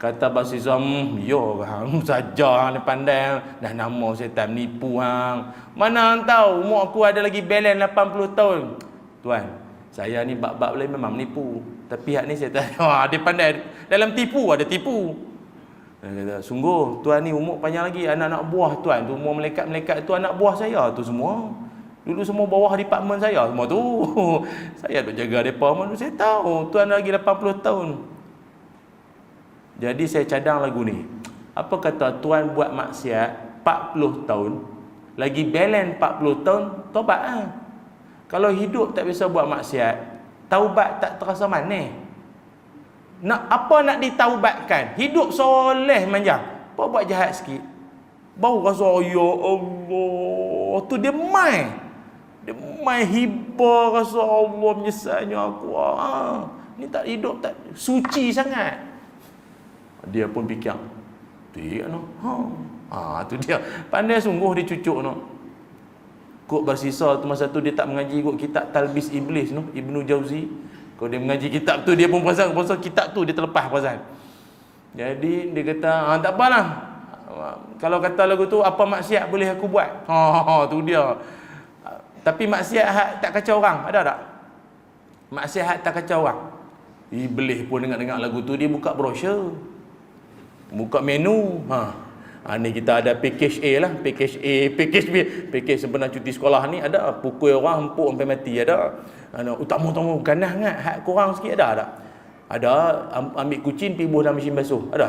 Kata Basisa, yo hang saja hang ni pandai dah nama syaitan menipu hang. Mana hang tahu umur aku ada lagi balance 80 tahun. Tuan, saya ni bab-bab lain memang menipu, tapi hak ni syaitan dia pandai dalam tipu, ada tipu. Dia kata, sungguh tuan ni umur panjang lagi. Anak-anak buah tuan tu, umur malaikat-malaikat tu anak buah saya tu semua. Dulu semua bawah departmen saya semua tu. Saya duk jaga depa mana saya tahu tuan lagi 80 tahun. Jadi saya cadang lagu ni. Apa kata tuan buat maksiat 40 tahun, lagi balance 40 tahun, taubat ah. Kalau hidup tak bisa buat maksiat, taubat tak terasa manis. Nak ditaubatkan? Hidup soleh manja. Apa buat jahat sikit, baru rasa ya Allah. Tu dia mai hibah, rasa Allah menyesalnya aku. Ni tak hidup tak suci sangat. Dia pun fikir, dia no. Tu dia. Pandai sungguh dia cucuk no. Kok bersisa tu masa tu dia tak mengaji kot kitab Talbis Iblis no, Ibnu Jauzi. Kalau dia mengaji kitab tu, dia pun perasan kitab tu dia terlepas perasan. Jadi dia kata, tak apalah. Kalau kata lagu tu, apa maksiat boleh aku buat? Tu dia. Tapi maksiat hak tak kacau orang, ada tak? Maksiat hak tak kacau orang. Iblis pun dengar lagu tu, dia buka brosur. Buka menu. Ni kita ada package A lah. Package A, package B. Package sempena cuti sekolah ni ada. Pukul orang empuk sampai mati ada. Utama-utama ganah ngat hak kurang sikit ada tak? Ada ambil kucing pergi buh dalam mesin basuh. Ada.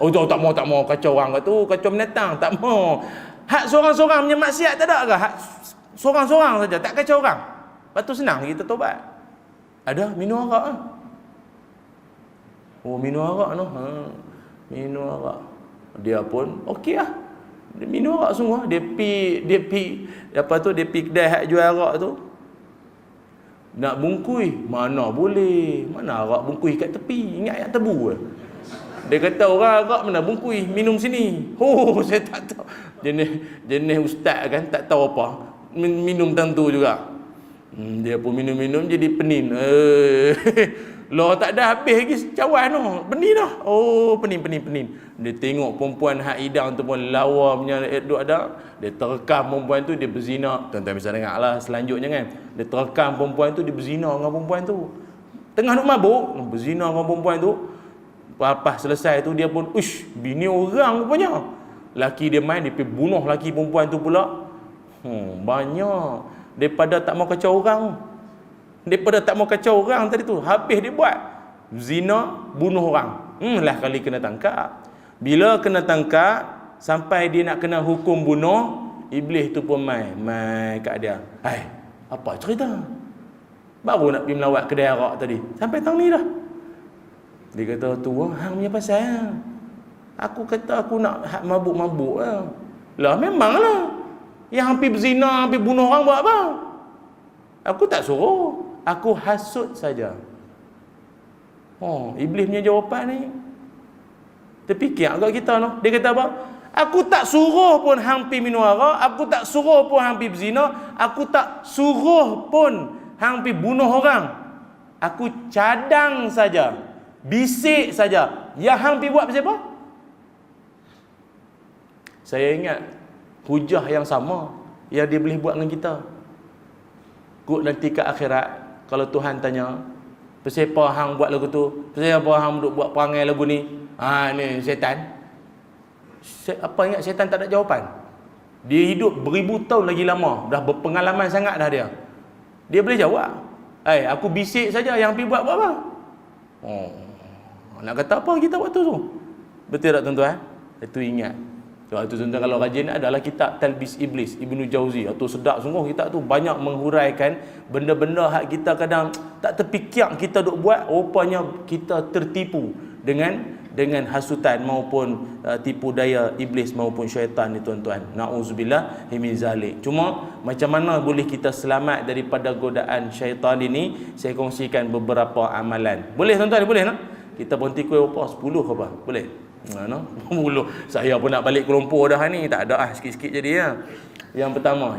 Tak mau kacau orang kat tu, kacau binatang, tak mau. Hak seorang-seorang punya maksiat tak ada ke? Hak seorang-seorang saja tak kacau orang. Lepas tu senang kita taubat. Ada minum arak ah. Minum arak noh. Minum arak. Dia pun okey lah. Dia minum arak semua. Dia pi dia pi kedai hak jual arak tu. Nak bungkui, mana boleh. Mana arak bungkui kat tepi, ingat yang tebu. Dia kata orang arak mana bungkui, minum sini. Saya tak tahu. Jenis ustaz kan, tak tahu apa. Minum tentu juga. Dia pun minum-minum jadi penin. Lah tak ada habis lagi cawan tu. Pening dah. Oh, pening. Dia tengok perempuan hak hidang tu pun lawa punya duk ada. Dia terekam perempuan tu dia berzina. Tuan-tuan bisa dengarlah selanjutnya kan. Dia terekam perempuan tu dia berzina dengan perempuan tu. Tengah duk mabuk, berzina dengan perempuan tu. Lepas selesai tu dia pun, uish, bini orang rupanya. Laki dia main, dia pergi bunuh laki perempuan tu pula. Banyak. Daripada tak mau kacau orang. Daripada tak mau kacau orang tadi tu, habis dia buat zina, bunuh orang. Lah kali kena tangkap. Bila kena tangkap, sampai dia nak kena hukum bunuh, iblis tu pun mai kat dia. Hai, apa cerita? Baru nak pergi melawat kedai arak tadi, sampai tang ni dah. Dia kata, tu hang punya pasal. Aku kata aku nak mabuk-mabuk lah. Lah memanglah. Yang hampir berzina, hampir bunuh orang buat apa? Aku tak suruh. Aku hasut saja. Iblis punya jawapan ni terfikir agak kita no. Dia kata apa? Aku tak suruh pun hang pi minum arak, aku tak suruh pun hang pi berzina, aku tak suruh pun hang pi bunuh orang. Aku cadang saja, bisik saja. Yang hang pi buat pasal apa? Saya ingat hujah yang sama yang dia boleh buat dengan kita. Kut nanti ke akhirat, kalau Tuhan tanya, pasal apa hang buat lagu tu? Pasal apa hang duk buat perangai lagu ni? Ni syaitan. Apa ingat syaitan tak ada jawapan? Dia hidup beribu tahun lagi lama, dah berpengalaman sangat dah dia. Dia boleh jawab. Aku bisik saja, yang pergi buat apa? Nak kata apa kita waktu tu? Betul tak tuan-tuan? Itu ingat. Sebab itu tuan-tuan kalau rajin adalah kitab Talbis Iblis Ibnu Jauzi. Itu sedap sungguh, kitab tu banyak menghuraikan benda-benda hak kita kadang tak terfikir kita duk buat, rupanya kita tertipu dengan hasutan maupun tipu daya iblis maupun syaitan ni tuan-tuan. Nauzubillah min zalik. Cuma macam mana boleh kita selamat daripada godaan syaitan ini? Saya kongsikan beberapa amalan. Boleh tuan-tuan? Boleh tak? Kita berhenti kuih apa? 10 ke apa? Boleh? Saya pun nak balik ke Lumpur dah ni. Tak ada sikit-sikit jadi ya. Yang pertama,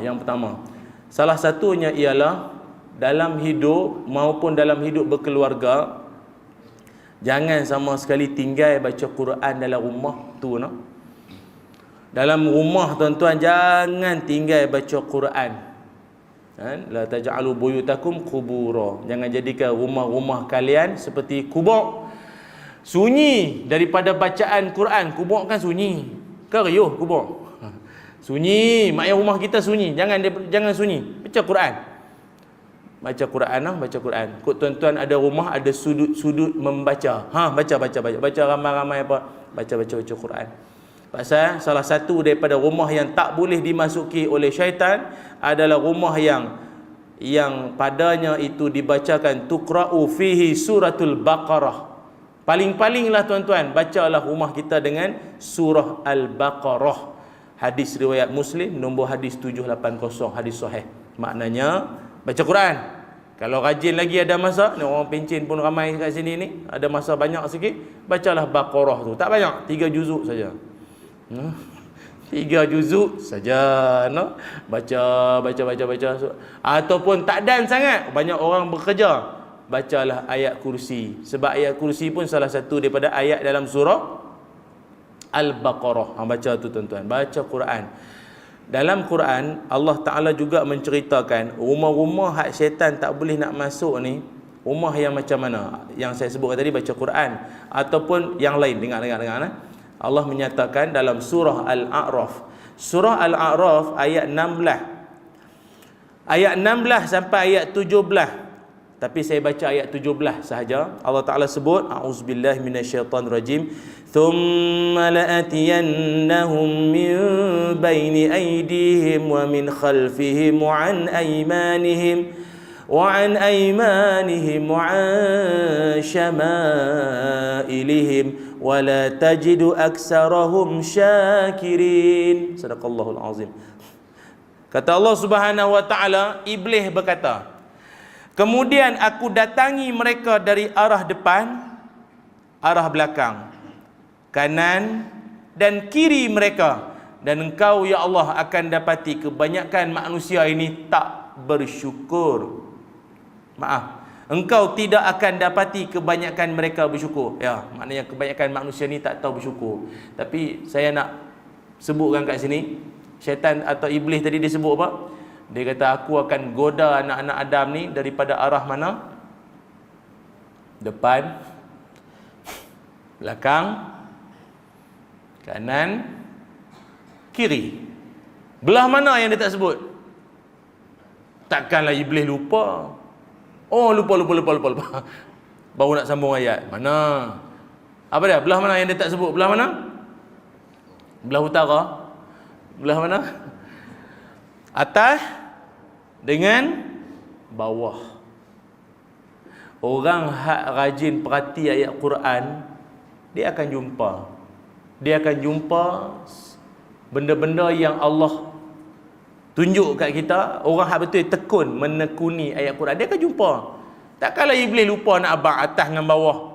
salah satunya ialah dalam hidup maupun dalam hidup berkeluarga, jangan sama sekali tinggal baca Quran dalam rumah tu no. Dalam rumah tuan-tuan jangan tinggal baca Quran. La taj'alu buyutakum qubura. Jangan jadikan rumah-rumah kalian seperti kubur. Sunyi daripada bacaan Quran. Kubur kan sunyi. Ke riuh kubur? Sunyi. Maknanya rumah kita sunyi. Jangan sunyi. Baca Quran. Baca Quran lah. Baca Quran. Kut tuan-tuan ada rumah, ada sudut-sudut membaca. Baca ramai-ramai apa? Baca Quran. Pasal salah satu daripada rumah yang tak boleh dimasuki oleh syaitan adalah rumah yang padanya itu dibacakan tuqra'u fihi suratul Baqarah. Paling-palinglah tuan-tuan, bacalah rumah kita dengan surah Al-Baqarah. Hadis riwayat Muslim, nombor hadis 780, hadis sahih. Maknanya, baca Quran. Kalau rajin lagi ada masa, ni orang pencin pun ramai kat sini ni, ada masa banyak sikit, bacalah Baqarah tu. Tak banyak, 3 juzuk saja. 3 juzuk saja, no? Baca. Ataupun tak dan sangat, banyak orang bekerja, bacalah ayat kursi. Sebab ayat kursi pun salah satu daripada ayat dalam surah Al-Baqarah. Baca tu tuan-tuan, baca Quran. Dalam Quran Allah Ta'ala juga menceritakan rumah-rumah hak syaitan tak boleh nak masuk ni. Rumah yang macam mana? Yang saya sebutkan tadi, baca Quran ataupun yang lain. Dengar. Allah menyatakan dalam surah Al-A'raf. Surah Al-A'raf ayat 16. Ayat 16 sampai ayat 17. Tapi saya baca ayat 17 sahaja. Allah Ta'ala sebut, a'udzubillahi minasyaitanirrajim. Thumma la'atiyannahum min baini aydihim wa min khalfihim wa an aymanihim wa an syama'ilihim wa la tajidu aksarahum syakirin. Sadaqallahul azim. Kata Allah Subhanahu wa Ta'ala, iblis berkata, kemudian aku datangi mereka dari arah depan, arah belakang, kanan dan kiri mereka, dan engkau ya Allah akan dapati kebanyakan manusia ini tak bersyukur. engkau tidak akan dapati kebanyakan mereka bersyukur. Ya, maknanya kebanyakan manusia ni tak tahu bersyukur. Tapi saya nak sebutkan kat sini, syaitan atau iblis tadi dia sebut apa? Dia kata aku akan goda anak-anak Adam ni daripada arah mana? Depan, belakang, kanan, kiri. Belah mana yang dia tak sebut? Takkanlah iblis lupa. Oh, lupa. Baru nak sambung ayat. Mana? Apa dia? Belah mana yang dia tak sebut? Belah mana? Belah utara. Belah mana? Atas dengan bawah. Orang hak rajin perhati ayat Quran, dia akan jumpa benda-benda yang Allah tunjuk kat kita. Orang hak betul tekun menekuni ayat Quran, dia akan jumpa. Takkanlah iblis lupa nak abang atas dengan bawah.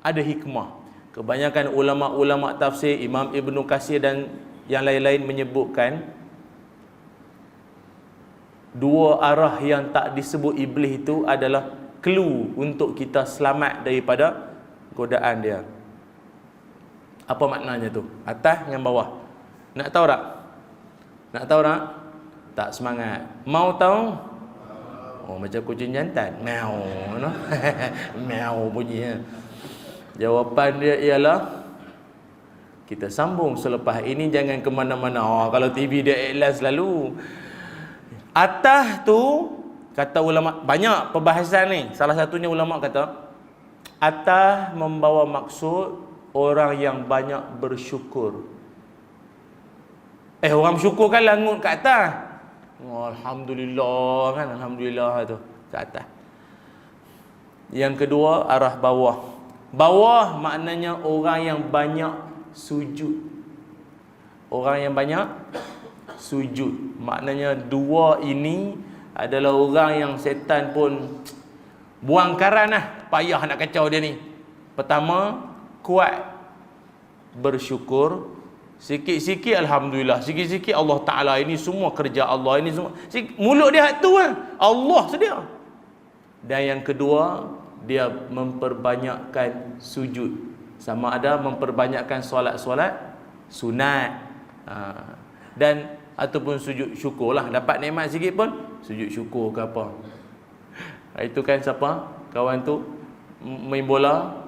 Ada hikmah. Kebanyakan ulama-ulama tafsir, Imam Ibn Katsir dan yang lain-lain menyebutkan dua arah yang tak disebut iblis itu adalah clue untuk kita selamat daripada godaan dia. Apa maknanya tu? Atas dengan bawah. Nak tahu tak? Tak semangat. Mau tahu? Oh, macam kucing jantan. Meow, no? Meow bunyinya. Jawapan dia ialah kita sambung selepas ini, jangan ke mana-mana. Oh, kalau TV dia iklan selalu. Atas tu kata ulama, banyak perbahasan ni. Salah satunya ulama kata atas membawa maksud orang yang banyak bersyukur. Orang bersyukur kan langut kat atas. Oh, alhamdulillah kan, alhamdulillah tu kat atas. Yang kedua arah bawah. Bawah maknanya orang yang banyak sujud. Orang yang banyak sujud. Maknanya dua ini adalah orang yang setan pun buang karan lah, payah nak kacau dia ni. Pertama, kuat bersyukur. Sikit-sikit alhamdulillah, sikit-sikit Allah Ta'ala, ini semua kerja Allah, ini semua. Mulut dia hak tu lah, Allah sedia. Dan yang kedua, dia memperbanyakkan sujud. Sama ada memperbanyakkan solat-solat sunat, dan ataupun sujud syukur lah. Dapat nikmat sikit pun sujud syukur ke apa. Itu kan siapa? Kawan tu main bola,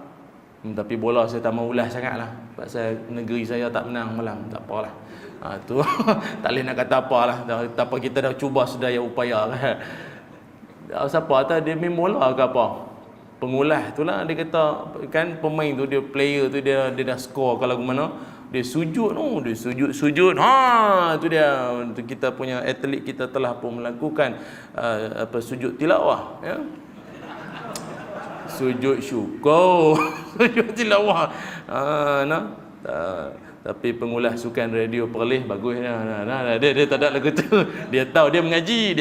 tapi bola saya tak mau ulas sangat lah, pasal negeri saya tak menang malam. Tak apalah, tu tak boleh nak kata apalah. Tak apa, kita dah cuba sedaya upaya kan. Siapa tahu dia main bola ke apa, pengulas tu lah. Dia kata kan pemain tu, dia player tu, dia dah score kalau mana, dia sujud tu, dia sujud. Tu dia, kita punya atlet kita telah pun melakukan sujud tilawah, ya. Sujud syukur, sujud tilawah. Tapi pengulas sukan radio Perlis bagus. Dia tak ada lagu tu. Dia tahu, dia mengaji.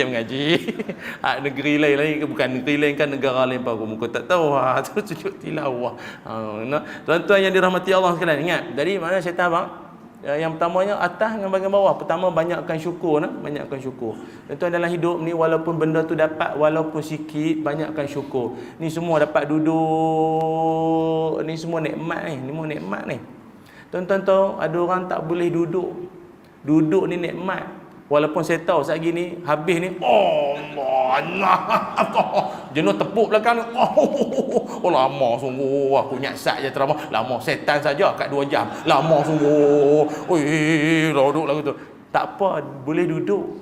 Negeri lain bukan negeri lain kan, negara lain baru muka tak tahu. Tu sujud tilawah. Tuan-tuan yang dirahmati Allah sekalian, ingat dari mana syaitan bang? Yang pertamanya atas dengan bahagian bawah. Pertama, banyakkan syukur, banyakkan syukur. Tuan-tuan dalam hidup ni, walaupun benda tu dapat walaupun sikit, banyakkan syukur. Ni semua dapat duduk, ni semua nikmat ni, ni. Tuan-tuan tahu ada orang tak boleh duduk. Duduk ni nikmat. Walaupun saya tahu saat gini habis ni, jenuh tepuk belakang ni. Lama sungguh aku nyaksat je ceramah. Lama setan saja kat 2 jam. Lama sungguh. Duduk lagu tu. Tak apa, boleh duduk.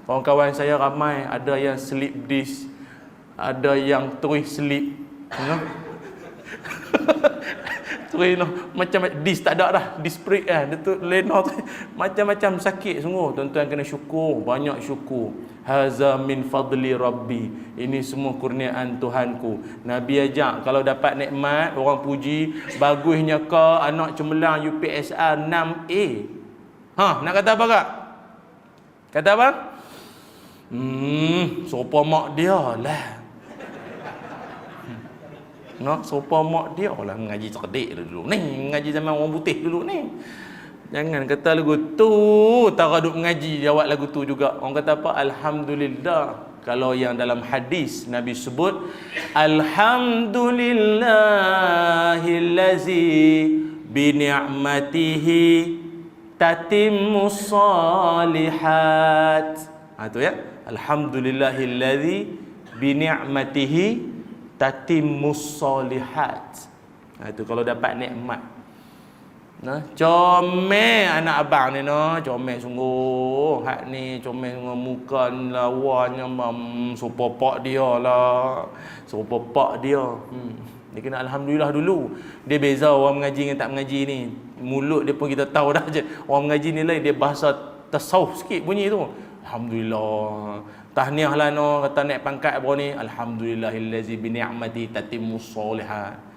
Kawan-kawan saya ramai, ada yang sleep disc, ada yang terus sleep. Macam dis tak ada dah, disprit kan, dia tu lenor tu. Macam-macam sakit sungguh. Tuan-tuan kena syukur, banyak syukur. Haza min fadli rabbi, ini semua kurniaan Tuhanku. Nabi ajak kalau dapat nikmat, orang puji, bagusnya kau anak cemerlang UPSR 6A. Nak kata apa kak? Kata apa? Sopa mak dia lah. Sopa mak dia lah, mengaji cerdik dulu ni, mengaji zaman orang putih dulu ni. Jangan kata lagu tu Tara duk mengaji, jawab lagu tu juga. Orang kata apa? Alhamdulillah Kalau yang dalam hadis Nabi sebut alhamdulillahillazi bi ni'matihi tatimmus shalihat. Tu ya. Alhamdulillahillazi bi ni'matihi tatimmus shalihat. Itu kalau dapat nikmat. Comel anak abang ni comel sungguh. Hak ni comel dengan muka lawannya supopak dia lah. Supopak dia. Dia kena alhamdulillah dulu. Dia beza orang mengaji dengan tak mengaji ni. Mulut dia pun kita tahu dah je. Orang mengaji ni lain, dia bahasa tasawuf sikit bunyi tu. Alhamdulillah. Tahniah lah kata naik pangkat apa ni. Alhamdulillahillazi bi ni'mati tatimmus shalihat.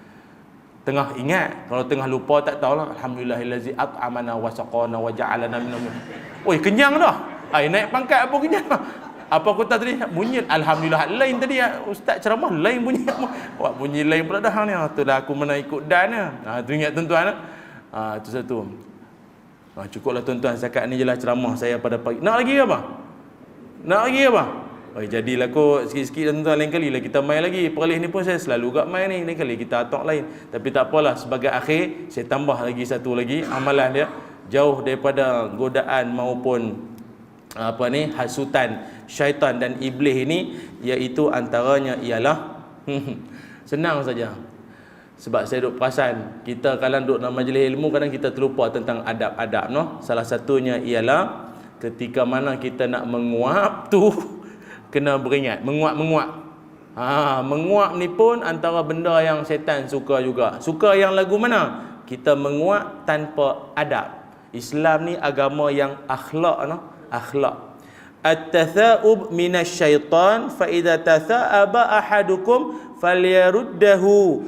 Tengah ingat, kalau tengah lupa tak tahulah. Alhamdulillahillazi at'amana wa saqana wa ja'alana minal muslimin. Oi, kenyang dah. Ai naik pangkat apa kenyang. Apa aku tak tadi bunyi alhamdulillah lain tadi ustaz ceramah lain bunyi. Wah, bunyi lain pula dah ni. Itulah aku mana ikut dan ni. Tu ingat tuan-tuan. Tu satu. Cukuplah tuan-tuan, setakat ni jelah ceramah saya pada pagi. Nak lagi apa? Nak lagi apa? Jadilah kot sikit-sikit tuan-tuan, lain kali lah kita main lagi. Peralih ni pun saya selalu kat main ni, lain kali kita atok lain. Tapi tak apalah, sebagai akhir saya tambah lagi satu lagi amalan dia, jauh daripada godaan maupun hasutan syaitan dan iblis ini, iaitu antaranya ialah senang saja. Sebab saya duk perasan kita kadang duduk dalam majlis ilmu, kadang kita terlupa tentang adab-adab Salah satunya ialah ketika mana kita nak menguap tu kena beringat, menguap. Menguap ni pun antara benda yang syaitan suka juga. Suka yang lagu mana? Kita menguap tanpa adab. Islam ni agama yang akhlak akhlak. At-tatha'ub minasyaitan fa idza tatha'aba ahadukum falyaruddahu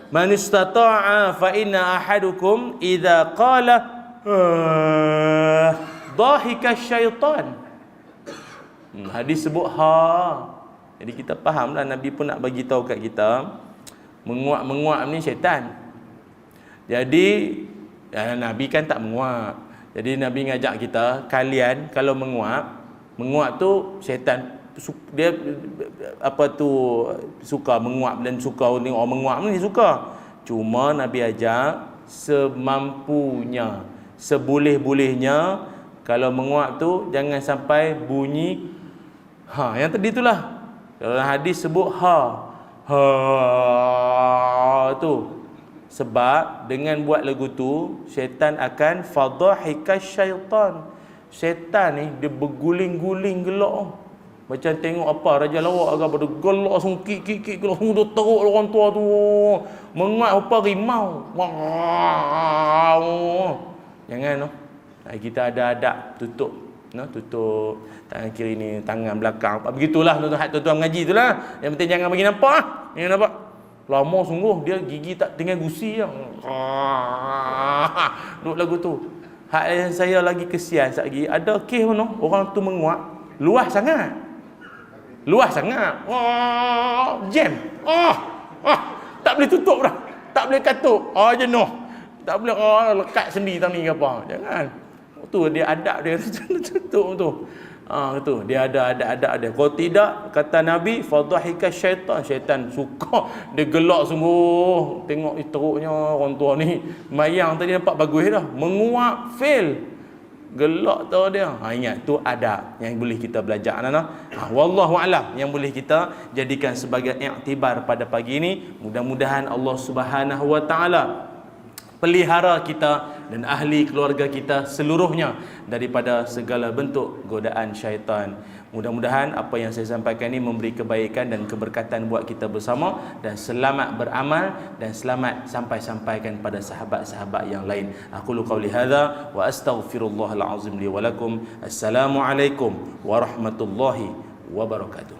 man istata'a fa inna ahadukum idza qala dhahika syaitan. Hadis sebut Jadi kita fahamlah, Nabi pun nak bagi tahu kat kita, menguap ni syaitan. Jadi Nabi kan tak menguap. Jadi Nabi ngajak kita, kalian kalau menguap tu syaitan dia suka menguap, dan suka ni orang menguap ni suka. Cuma Nabi ajak semampunya, seboleh-bolehnya. Kalau menguap tu jangan sampai bunyi yang tadi itulah. Dalam hadis sebut tu. Sebab dengan buat lagu tu syaitan akan fadhahika syaitan. Syaitan ni dia berguling-guling gelak. Macam tengok apa raja lawak agak pada gelak sungkik gelak dia teruk orang tua tu. Menguap apa rimau. Jangan kita ada adab, tutup tangan kiri ni, tangan belakang. Begitulah tuan-tuan mengaji itulah. Yang penting jangan bagi nampak. Jangan nampak. Lama sungguh dia gigi tak tinggal gusi je. Duk lagu tu. Hak yang saya lagi kesian lagi, ada kes orang tu menguap luas sangat. Jam. Tak boleh tutup dah. Tak boleh katup. Jenuh. Tak boleh lekat sendi tang ni ke apa. Jangan. Tu dia adab dia tutup tu. Tu dia ada adab dia. Kalau tidak, kata Nabi, fadhahika syaitan suka, dia gelak sungguh tengok teruknya orang tua ni. Mayang tadi nampak bagus dah, menguap fail, gelak tu dia. Ingat tu adab yang boleh kita belajar wallahu alam, yang boleh kita jadikan sebagai iktibar pada pagi ini. Mudah-mudahan Allah Subhanahu wa taala pelihara kita dan ahli keluarga kita seluruhnya daripada segala bentuk godaan syaitan. Mudah-mudahan apa yang saya sampaikan ini memberi kebaikan dan keberkatan buat kita bersama, dan selamat beramal dan selamat sampai-sampaikan pada sahabat-sahabat yang lain. Aku qauli hadza wa astaghfirullahal azim li wa lakum. Assalamualaikum warahmatullahi wabarakatuh.